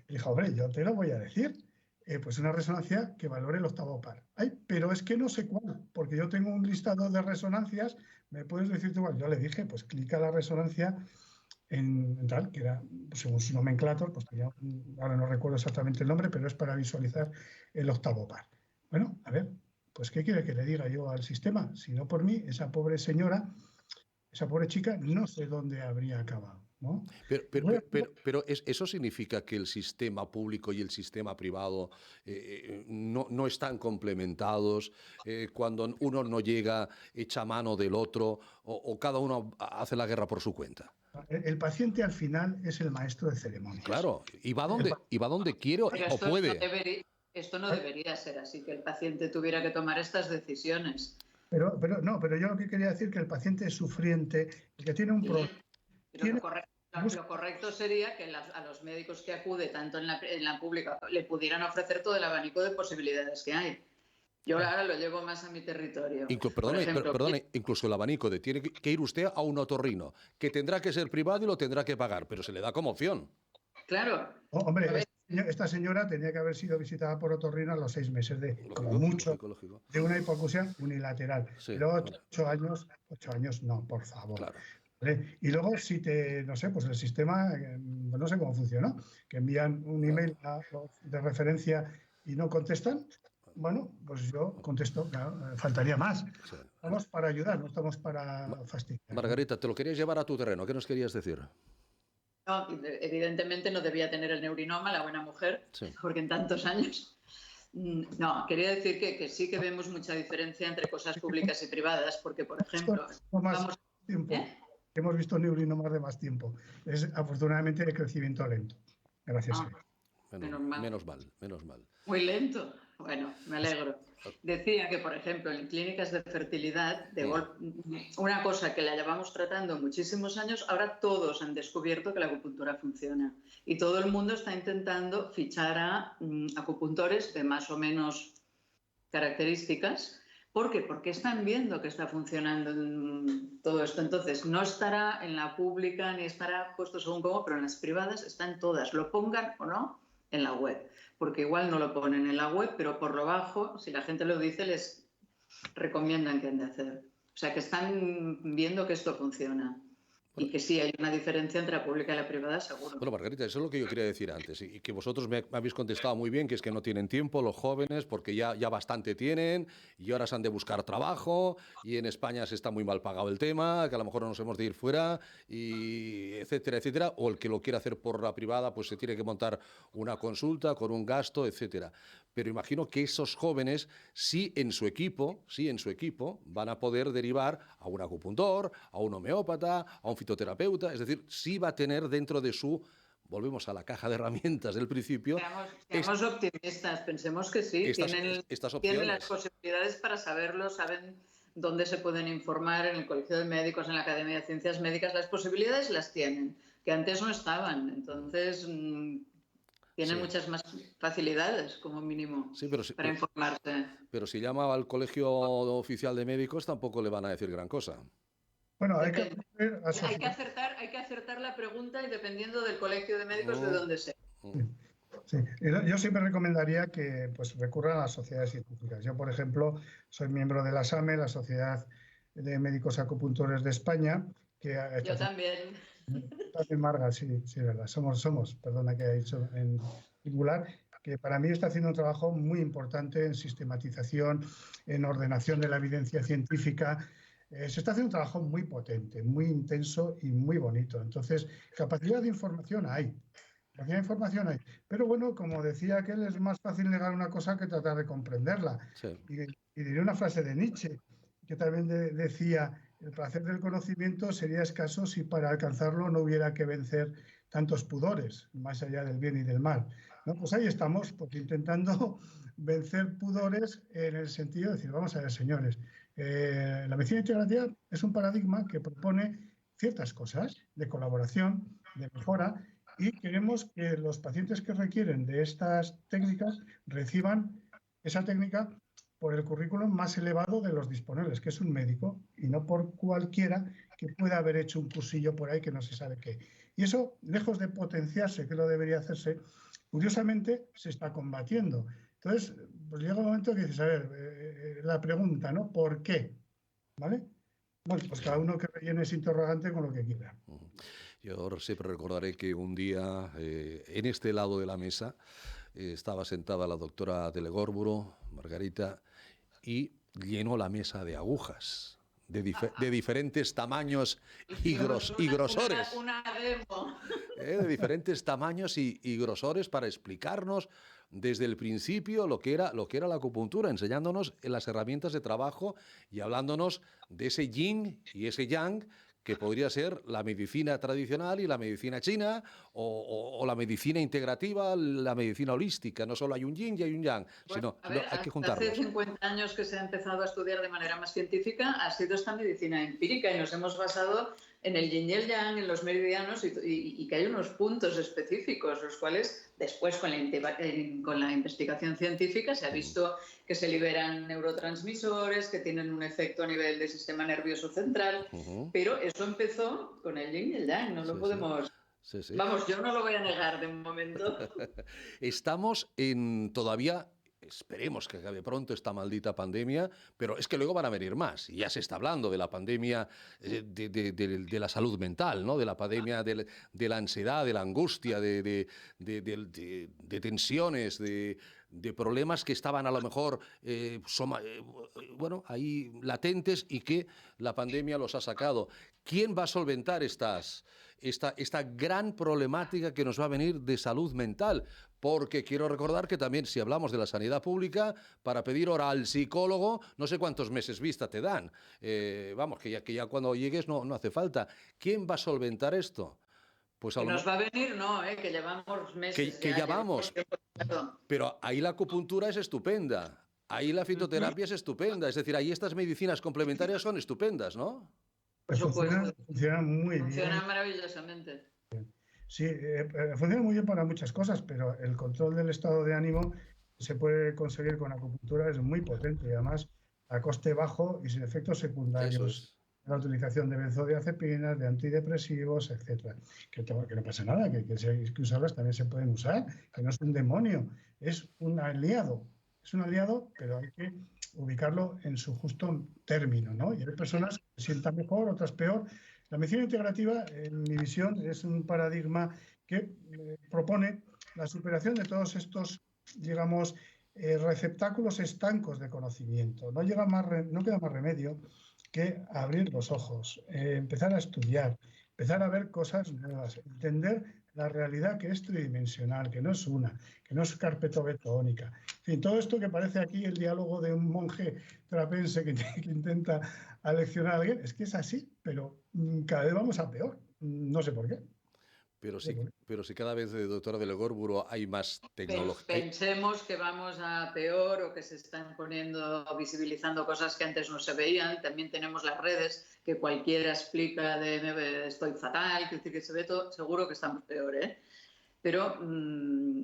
Dijo, hombre, yo te lo voy a decir. Pues una resonancia que valore el octavo par. Pero es que no sé cuál, porque yo tengo un listado de resonancias. ¿Me puedes decir tú cuál? Yo le dije, pues clica la resonancia en tal, que era, pues, según su nomenclator, pues ahora no recuerdo exactamente el nombre, pero es para visualizar el octavo par. Bueno, a ver, pues ¿qué quiere que le diga yo al sistema? Si no por mí, esa pobre señora, esa pobre chica, no sé dónde habría acabado, ¿no? Pero eso significa que el sistema público y el sistema privado no están complementados, cuando uno no llega, echa mano del otro, o cada uno hace la guerra por su cuenta. El paciente al final es el maestro de ceremonias. Claro, y va donde quiere o puede. Esto no debería ser así, que el paciente tuviera que tomar estas decisiones. Pero yo lo que quería decir es que el paciente es sufriente, el que tiene un problema. Pero Lo correcto sería que a los médicos que acude, tanto en la pública, le pudieran ofrecer todo el abanico de posibilidades que hay. Yo ahora lo llevo más a mi territorio. Perdone, incluso el abanico de tiene que ir usted a un otorrino, que tendrá que ser privado y lo tendrá que pagar, pero se le da como opción. Claro. Hombre, esta señora tenía que haber sido visitada por otorrino a los 6 meses como mucho, lógico. de una hipoacusia unilateral. Sí, y luego 8 años, no, por favor. Claro. ¿Vale? Y luego si no sé, pues el sistema, no sé cómo funcionó, que envían un email de referencia y no contestan. Bueno, pues yo contesto, claro, faltaría más. Sí. Estamos para ayudar, no estamos para fastidiar. Margarita, te lo querías llevar a tu terreno, ¿qué nos querías decir? No, evidentemente no debía tener el neurinoma, la buena mujer, porque en tantos años... No, quería decir que sí que vemos mucha diferencia entre cosas públicas y privadas, porque, por ejemplo... Hemos visto neurinomas de más tiempo. Es afortunadamente de crecimiento lento. Gracias. Menos mal. Muy lento. Bueno, me alegro. Decía que, por ejemplo, en clínicas de fertilidad, una cosa que la llevamos tratando muchísimos años, ahora todos han descubierto que la acupuntura funciona. Y todo el mundo está intentando fichar a acupuntores de más o menos características. ¿Por qué? Porque están viendo que está funcionando todo esto. Entonces, no estará en la pública ni estará puesto según cómo, pero en las privadas están todas, lo pongan o no en la web. Porque igual no lo ponen en la web, pero por lo bajo, si la gente lo dice, les recomiendan que han de hacer. O sea, que están viendo que esto funciona. Y que sí hay una diferencia entre la pública y la privada, seguro. Bueno, Margarita, eso es lo que yo quería decir antes, y que vosotros me habéis contestado muy bien, que es que no tienen tiempo los jóvenes, porque ya bastante tienen, y ahora se han de buscar trabajo, y en España se está muy mal pagado el tema, que a lo mejor no nos hemos de ir fuera, y etcétera, etcétera, o el que lo quiera hacer por la privada, pues se tiene que montar una consulta con un gasto, etcétera. Pero imagino que esos jóvenes sí en su equipo van a poder derivar a un acupuntor, a un homeópata, a un fitoterapeuta, es decir, sí va a tener dentro de volvemos a la caja de herramientas del principio. Seamos optimistas, pensemos que sí, tienen las posibilidades para saberlo, saben dónde se pueden informar en el Colegio de Médicos, en la Academia de Ciencias Médicas, las posibilidades las tienen, que antes no estaban, entonces... Tienen muchas más facilidades, como mínimo, para informarse. Pero si llama al Colegio Oficial de Médicos, tampoco le van a decir gran cosa. Bueno, hay que acertar la pregunta y dependiendo del Colegio de Médicos de dónde sea. Sí. Yo siempre recomendaría que recurran a las sociedades científicas. Yo, por ejemplo, soy miembro de la SAME, la Sociedad de Médicos Acupuntores de España. Yo también. También, Marga, sí, verdad. Somos, perdona que haya dicho en singular, que para mí está haciendo un trabajo muy importante en sistematización, en ordenación de la evidencia científica. Se está haciendo un trabajo muy potente, muy intenso y muy bonito. Entonces, capacidad de información hay. Pero bueno, como decía aquel, es más fácil negar una cosa que tratar de comprenderla. Sí. Y diré una frase de Nietzsche, que también decía... El placer del conocimiento sería escaso si para alcanzarlo no hubiera que vencer tantos pudores, más allá del bien y del mal. ¿No? Pues ahí estamos, intentando vencer pudores en el sentido de decir, vamos a ver, señores, la medicina integrativa es un paradigma que propone ciertas cosas de colaboración, de mejora, y queremos que los pacientes que requieren de estas técnicas reciban esa técnica por el currículum más elevado de los disponibles, que es un médico, y no por cualquiera que pueda haber hecho un cursillo por ahí que no se sabe qué. Y eso, lejos de potenciarse, que lo debería hacerse, curiosamente se está combatiendo. Entonces, pues llega un momento que dices, a ver, la pregunta, ¿no? ¿Por qué? ¿Vale? Bueno, pues cada uno que rellene ese interrogante con lo que quiera. Yo siempre recordaré que un día, en este lado de la mesa, estaba sentada la doctora de Legórburo, Margarita, y llenó la mesa de agujas de diferentes tamaños y grosores. Una demo. De diferentes tamaños y grosores para explicarnos desde el principio lo que era la acupuntura, enseñándonos las herramientas de trabajo y hablándonos de ese yin y ese yang, que podría ser la medicina tradicional y la medicina china, o la medicina integrativa, la medicina holística. No solo hay un yin y hay un yang, sino hay que juntarlos. Hace 50 años que se ha empezado a estudiar de manera más científica, ha sido esta medicina empírica y nos hemos basado en el yin y el yang, en los meridianos, y que hay unos puntos específicos, los cuales después con la investigación científica se ha visto que se liberan neurotransmisores, que tienen un efecto a nivel del sistema nervioso central, pero eso empezó con el yin y el yang, no lo podemos... Sí, sí. Vamos, yo no lo voy a negar de momento. Estamos todavía... Esperemos que acabe pronto esta maldita pandemia, pero es que luego van a venir más. Y ya se está hablando de la pandemia de la salud mental, ¿no? De la pandemia de la ansiedad, de la angustia, de tensiones, de problemas que estaban a lo mejor ahí latentes y que la pandemia los ha sacado. ¿Quién va a solventar esta gran problemática que nos va a venir de salud mental? Porque quiero recordar que también si hablamos de la sanidad pública, para pedir hora al psicólogo, no sé cuántos meses vista te dan. Vamos, que ya cuando llegues no hace falta. ¿Quién va a solventar esto? Pues que nos va a venir, no, que llevamos meses. Que ya vamos. Pero ahí la acupuntura es estupenda. Ahí la fitoterapia es estupenda. Es decir, ahí estas medicinas complementarias son estupendas, ¿no? Pues funcionan muy bien. Funcionan maravillosamente. Sí, funciona muy bien para muchas cosas, pero el control del estado de ánimo se puede conseguir con acupuntura, es muy potente y además a coste bajo y sin efectos secundarios. La utilización de benzodiazepinas, de antidepresivos, etcétera. Que no pasa nada, que si hay que usarlas también se pueden usar, que no es un demonio, es un aliado. Es un aliado, pero hay que ubicarlo en su justo término, ¿no? Y hay personas que se sientan mejor, otras peor. La medicina integrativa, en mi visión, es un paradigma que propone la superación de todos estos, digamos, receptáculos estancos de conocimiento. No queda más remedio que abrir los ojos, empezar a estudiar, empezar a ver cosas nuevas, entender la realidad que es tridimensional, que no es una, que no es carpetobetónica. En fin, todo esto que parece aquí el diálogo de un monje trapense que intenta aleccionar a alguien, es que es así, pero cada vez vamos a peor. No sé por qué. Pero si cada vez, doctora de Legorbulo, hay más tecnología. Pensemos que vamos a peor o que se están visibilizando cosas que antes no se veían. También tenemos las redes que cualquiera explica de estoy fatal, que se ve todo. Seguro que estamos peor, ¿eh? Pero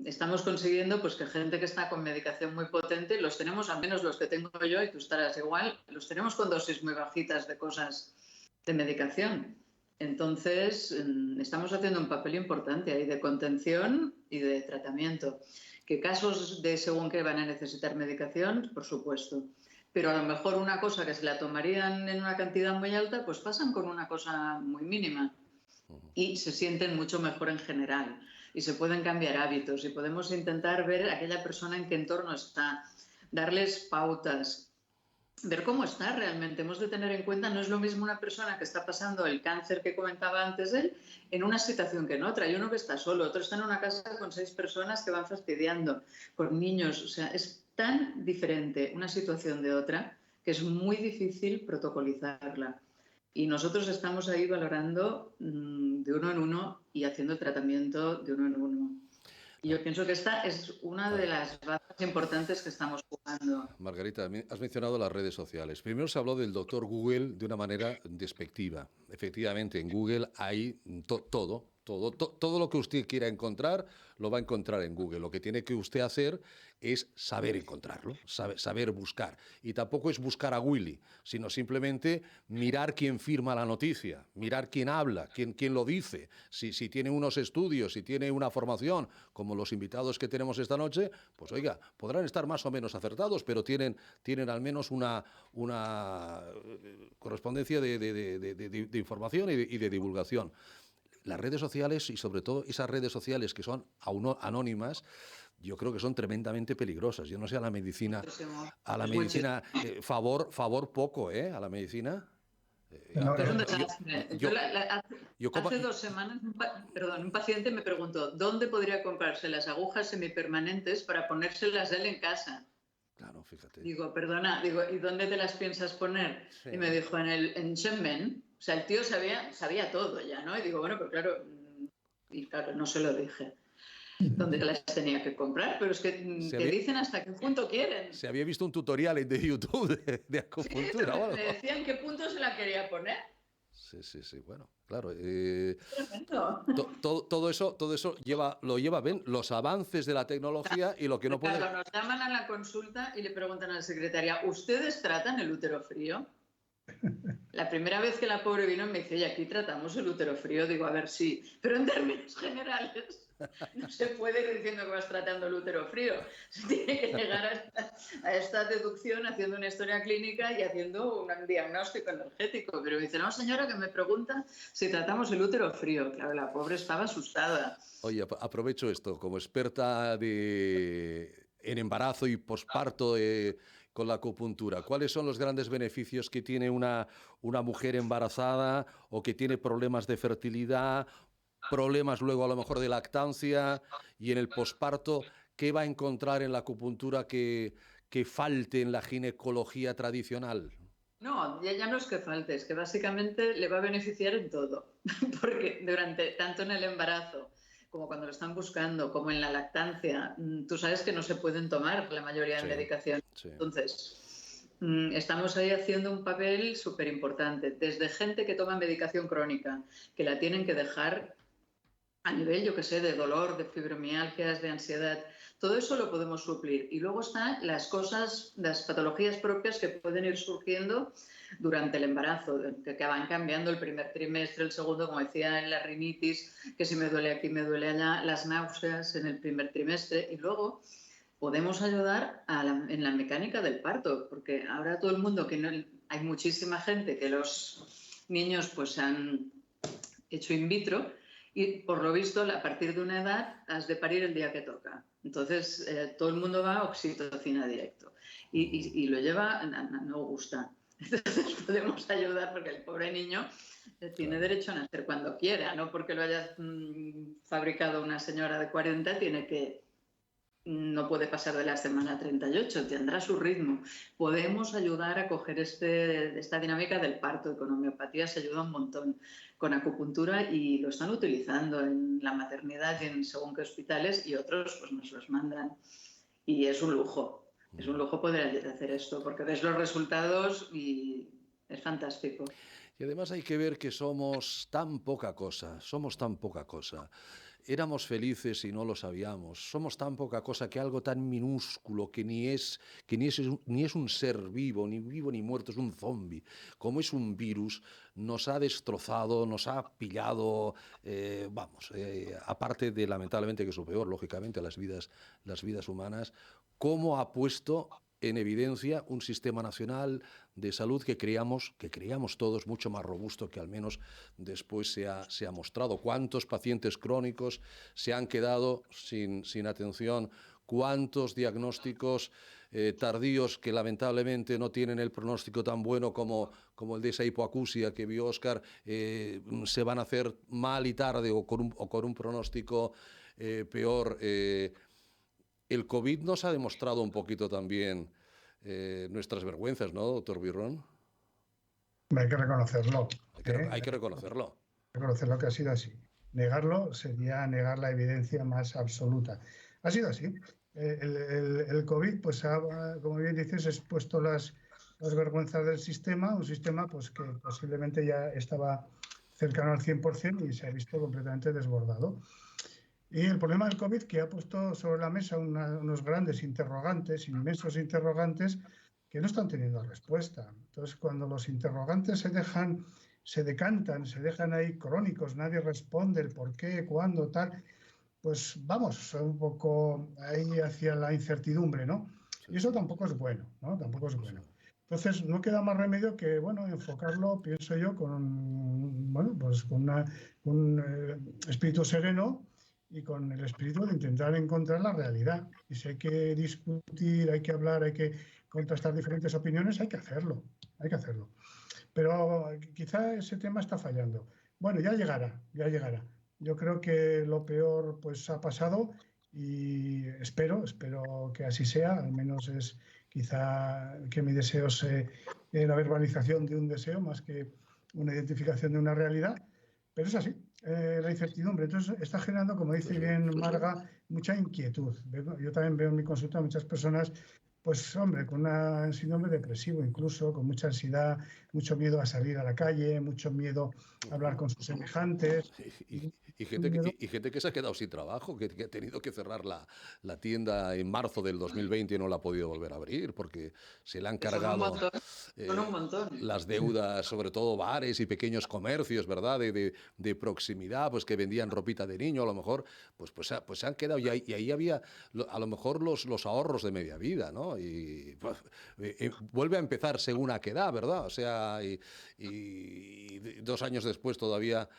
estamos consiguiendo pues que gente que está con medicación muy potente, los tenemos, al menos los que tengo yo, y tú estarás igual, los tenemos con dosis muy bajitas de cosas de medicación. Entonces, estamos haciendo un papel importante ahí de contención y de tratamiento. ¿Qué casos de según qué van a necesitar medicación? Por supuesto. Pero a lo mejor una cosa que se la tomarían en una cantidad muy alta, pues pasan con una cosa muy mínima y se sienten mucho mejor en general. Y se pueden cambiar hábitos y podemos intentar ver a aquella persona en qué entorno está, darles pautas, ver cómo está realmente. Hemos de tener en cuenta, no es lo mismo una persona que está pasando el cáncer que comentaba antes él en una situación que en otra. Hay uno que está solo, otro está en una casa con 6 personas que van fastidiando, con niños. O sea, es tan diferente una situación de otra que es muy difícil protocolizarla. Y nosotros estamos ahí valorando de uno en uno y haciendo el tratamiento de uno en uno. Y yo pienso que esta es una de las bases importantes que estamos jugando. Margarita, has mencionado las redes sociales. Primero se habló del doctor Google de una manera despectiva. Efectivamente, en Google hay todo lo que usted quiera encontrar, lo va a encontrar en Google. Lo que tiene que usted hacer es saber encontrarlo, saber buscar. Y tampoco es buscar a Willy, sino simplemente mirar quién firma la noticia, mirar quién habla, quién lo dice. Si tiene unos estudios, si tiene una formación, como los invitados que tenemos esta noche, pues oiga, podrán estar más o menos acertados, pero tienen al menos una correspondencia de información y de divulgación. Las redes sociales, y sobre todo esas redes sociales que son anónimas, yo creo que son tremendamente peligrosas. Yo no sé a la medicina favor poco, a la medicina. Hace 2 semanas, un paciente me preguntó ¿dónde podría comprarse las agujas semipermanentes para ponérselas él en casa? Claro, fíjate. Digo, perdona, ¿y dónde te las piensas poner? Sí. Y me dijo, en Shenzhen. O sea, el tío sabía todo ya, ¿no? Y digo, bueno, pero claro, no se lo dije. ¿Dónde las tenía que comprar? Pero es que te dicen hasta qué punto quieren. Se había visto un tutorial de YouTube de acupuntura. Sí, me decían qué punto se la quería poner. Sí, bueno, claro. Todo eso lo lleva bien los avances de la tecnología y lo que no puede... Claro, nos llaman a la consulta y le preguntan a la secretaria, ¿ustedes tratan el útero frío? La primera vez que la pobre vino me dice, oye, aquí tratamos el útero frío. Digo, a ver, sí, pero en términos generales no se puede ir diciendo que vas tratando el útero frío. Se tiene que llegar a esta deducción haciendo una historia clínica y haciendo un diagnóstico energético. Pero me dice, no, señora, que me pregunta si tratamos el útero frío. Claro, la pobre estaba asustada. Oye, aprovecho esto como experta en embarazo y posparto con la acupuntura. ¿Cuáles son los grandes beneficios que tiene una mujer embarazada o que tiene problemas de fertilidad, problemas luego a lo mejor de lactancia y en el posparto? ¿Qué va a encontrar en la acupuntura que falte en la ginecología tradicional? No, ya no es que falte, es que básicamente le va a beneficiar en todo, porque tanto en el embarazo como cuando lo están buscando, como en la lactancia, tú sabes que no se pueden tomar la mayoría de Sí, medicación. sí. Entonces, estamos ahí haciendo un papel súper importante, desde gente que toma medicación crónica, que la tienen que dejar a nivel, yo que sé, de dolor, de fibromialgias, de ansiedad. Todo eso lo podemos suplir. Y luego están las cosas, las patologías propias que pueden ir surgiendo durante el embarazo, que van cambiando el primer trimestre, el segundo, como decía, en la rinitis, que si me duele aquí, me duele allá, las náuseas en el primer trimestre. Y luego podemos ayudar en la mecánica del parto, porque ahora todo el mundo, hay muchísima gente que los niños pues se han hecho in vitro, y por lo visto, a partir de una edad, has de parir el día que toca. Entonces, todo el mundo va a oxitocina directo. Y lo lleva, no gusta. Entonces, podemos ayudar porque el pobre niño tiene derecho a nacer cuando quiera, no porque lo haya fabricado una señora de 40, no puede pasar de la semana 38, tendrá su ritmo. Podemos ayudar a coger esta dinámica del parto. Con homeopatía se ayuda un montón, con acupuntura, y lo están utilizando en la maternidad y en según qué hospitales, y otros pues nos los mandan. Y es un lujo poder hacer esto, porque ves los resultados y es fantástico. Y además hay que ver que somos tan poca cosa. Éramos felices y no lo sabíamos. Somos tan poca cosa que algo tan minúsculo que ni es un ser vivo ni muerto, es un zombi, como es un virus, nos ha destrozado, nos ha pillado, aparte de lamentablemente que es lo peor, lógicamente, las vidas humanas, cómo ha puesto en evidencia un sistema nacional de salud que creíamos todos mucho más robusto que al menos después se ha mostrado. ¿Cuántos pacientes crónicos se han quedado sin atención? ¿Cuántos diagnósticos tardíos que lamentablemente no tienen el pronóstico tan bueno como el de esa hipoacusia que vio Óscar, se van a hacer mal y tarde o con un pronóstico peor? El COVID nos ha demostrado un poquito también nuestras vergüenzas, ¿no, doctor Birrón? Hay que reconocerlo. Hay que reconocerlo. Reconocerlo que ha sido así. Negarlo sería negar la evidencia más absoluta. Ha sido así. El COVID, pues como bien dices, ha expuesto las vergüenzas del sistema, un sistema pues que posiblemente ya estaba cercano al 100% y se ha visto completamente desbordado. Y el problema del COVID, que ha puesto sobre la mesa unos grandes interrogantes, inmensos interrogantes, que no están teniendo respuesta. Entonces, cuando los interrogantes se decantan, se dejan ahí crónicos, nadie responde el por qué, cuándo, tal, pues vamos un poco ahí hacia la incertidumbre, ¿no? Y eso tampoco es bueno, ¿no? Tampoco es bueno. Entonces, no queda más remedio que, bueno, enfocarlo, pienso yo, con un espíritu sereno y con el espíritu de intentar encontrar la realidad. Y si hay que discutir, hay que hablar, hay que contrastar diferentes opiniones, hay que hacerlo, hay que hacerlo. Pero quizá ese tema está fallando. Bueno, ya llegará, ya llegará. Yo creo que lo peor pues ha pasado y espero que así sea. Al menos es quizá que mi deseo sea la verbalización de un deseo más que una identificación de una realidad. Pero es así, la incertidumbre. Entonces está generando, como dice bien Marga, mucha inquietud. Yo también veo en mi consulta muchas personas Pues hombre, con un síndrome depresivo incluso, con mucha ansiedad, mucho miedo a salir a la calle, mucho miedo a hablar con sus semejantes. Y gente Miedo. y gente que se ha quedado sin trabajo, que ha tenido que cerrar la tienda en marzo del 2020 y no la ha podido volver a abrir porque se le han Son un cargado montón, son un montón. las deudas, sobre todo bares y pequeños comercios, ¿verdad? De proximidad, pues que vendían ropita de niño, a lo mejor, pues se han quedado. Y ahí había a lo mejor los ahorros de media vida, ¿no? Y pues, vuelve a empezar según a qué edad, ¿verdad? O sea, y 2 años después todavía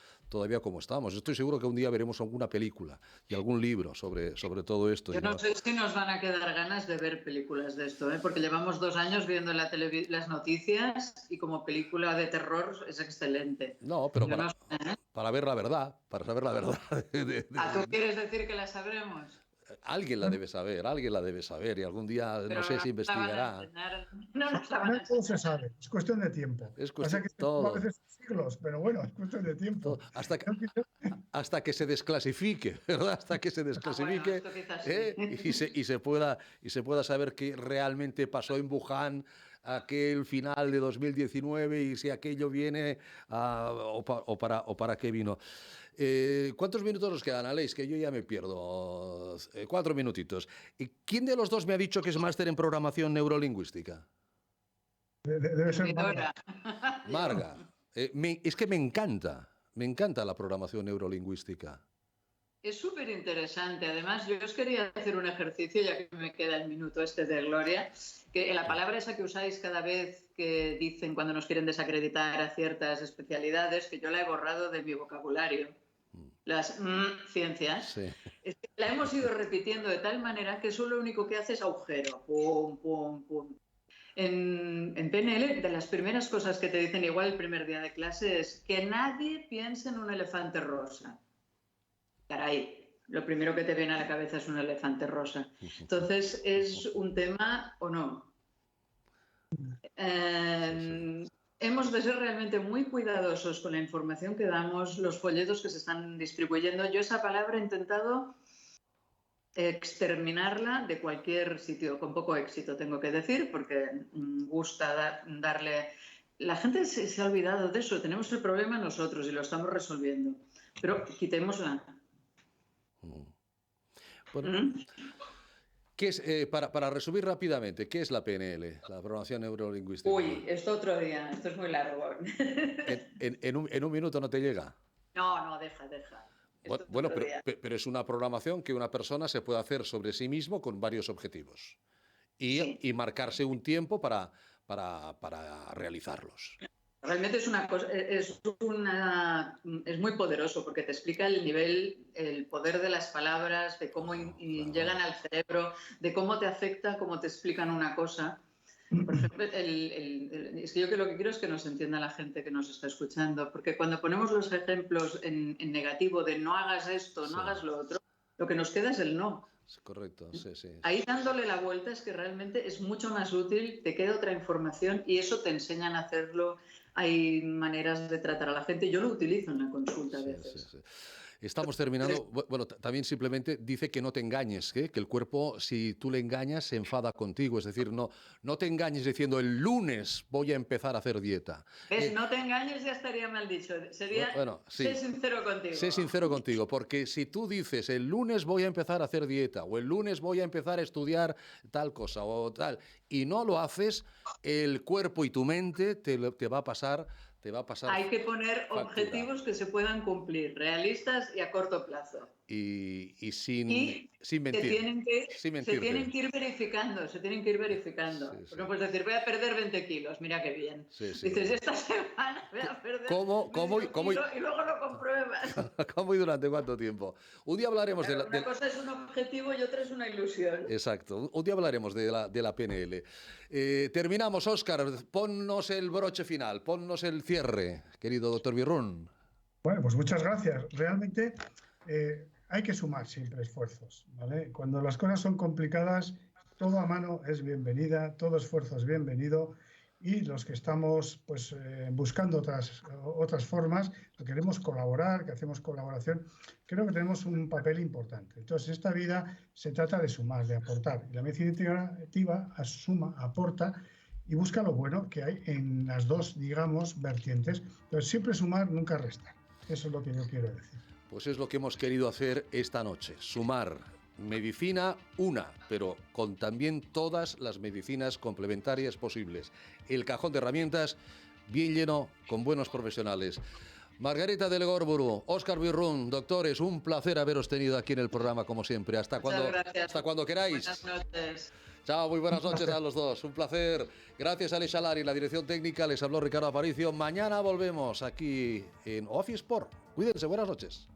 como estamos. Estoy seguro que un día veremos alguna película y algún libro sobre todo esto. Yo no sé si nos van a quedar ganas de ver películas de esto, ¿eh? Porque llevamos 2 años viendo las noticias y como película de terror es excelente. No, pero Yo no sé, ¿eh? para ver la verdad, para saber la verdad. ¿Tú quieres decir que la sabremos? Alguien la debe saber y algún día, Pero no sé no si nos la van a investigará. enseñar, no nos la van a No todo se enseñar. sabe, es cuestión de tiempo. Es Pasa cuestión que se toma a todo. veces siglos, pero bueno, es cuestión de tiempo. Hasta que se desclasifique, ¿verdad? Hasta que se Bueno, desclasifique esto quizás sí. y se pueda saber qué realmente pasó en Wuhan aquel final de 2019 y si aquello viene o para qué vino. ¿Cuántos minutos nos quedan, Aleix? Que yo ya me pierdo. 4 minutitos. ¿Quién de los dos me ha dicho que es máster en programación neurolingüística? Debe ser Servidora. Marga. Es que me encanta la programación neurolingüística. Es súper interesante. Además, yo os quería hacer un ejercicio, ya que me queda el minuto este de gloria, que la palabra esa que usáis cada vez que dicen cuando nos quieren desacreditar a ciertas especialidades, que yo la he borrado de mi vocabulario, las ciencias, Sí. es que la hemos ido repitiendo de tal manera que eso lo único que hace es agujero, pum, pum, pum. En PNL, de las primeras cosas que te dicen igual el primer día de clase es que nadie piense en un elefante rosa. Caray, lo primero que te viene a la cabeza es un elefante rosa. Entonces, ¿es un tema o no? Hemos de ser realmente muy cuidadosos con la información que damos, los folletos que se están distribuyendo. Yo esa palabra he intentado exterminarla de cualquier sitio, con poco éxito, tengo que decir, porque gusta darle... La gente se ha olvidado de eso, tenemos el problema nosotros y lo estamos resolviendo, pero quitémosla. Bueno, ¿qué es, para resumir rápidamente, ¿qué es la PNL, la programación neurolingüística? Uy, esto otro día, esto es muy largo. ¿En un minuto no te llega? No, deja. Bueno, pero es una programación que una persona se puede hacer sobre sí mismo con varios objetivos y marcarse un tiempo para realizarlos. Realmente es muy poderoso porque te explica el poder de las palabras, de cómo llegan al cerebro, de cómo te afecta, cómo te explican una cosa. Por ejemplo, es que yo lo que quiero es que nos entienda la gente que nos está escuchando, porque cuando ponemos los ejemplos en negativo de no hagas esto, no hagas lo otro, lo que nos queda es el no. Correcto, sí. Ahí dándole la vuelta es que realmente es mucho más útil, te queda otra información y eso te enseñan a hacerlo. Hay maneras de tratar a la gente. Yo lo utilizo en la consulta a veces. Sí. Estamos terminando. Bueno, también simplemente dice que no te engañes, que el cuerpo, si tú le engañas, se enfada contigo. Es decir, no te engañes diciendo el lunes voy a empezar a hacer dieta. No te engañes, ya estaría mal dicho. Sería sé sincero contigo. Sé sincero contigo, porque si tú dices el lunes voy a empezar a hacer dieta o el lunes voy a empezar a estudiar tal cosa o tal y no lo haces, el cuerpo y tu mente te va a pasar. Hay que poner objetivos que se puedan cumplir, realistas y a corto plazo. Y sin mentir. Se tienen que ir verificando. Porque no puedes decir, voy a perder 20 kilos, mira qué bien. Dices, esta semana voy a perder ¿Cómo? Y luego lo compruebas. ¿Cómo y durante cuánto tiempo? Un día hablaremos Una cosa es un objetivo y otra es una ilusión. Exacto. Un día hablaremos de la PNL. Terminamos, Óscar. Ponnos el broche final, ponnos el cierre, querido doctor Birrún. Bueno, pues muchas gracias. Realmente hay que sumar siempre esfuerzos, ¿vale? Cuando las cosas son complicadas, todo a mano es bienvenida, todo esfuerzo es bienvenido y los que estamos pues, buscando otras formas, que queremos colaborar, que hacemos colaboración, creo que tenemos un papel importante. Entonces, esta vida se trata de sumar, de aportar. Y la medicina integrativa suma, aporta y busca lo bueno que hay en las dos, digamos, vertientes. Pero siempre sumar, nunca restar. Eso es lo que yo quiero decir. Pues es lo que hemos querido hacer esta noche, sumar medicina una, pero con también todas las medicinas complementarias posibles. El cajón de herramientas bien lleno, con buenos profesionales. Margarita de Legorburú, Óscar Birrún, doctores, un placer haberos tenido aquí en el programa como siempre. Hasta cuando queráis. Buenas noches. Chao, muy buenas noches a los dos. Un placer. Gracias a Alex Alari, la dirección técnica. Les habló Ricardo Aparicio. Mañana volvemos aquí en Office Sport. Cuídense, buenas noches.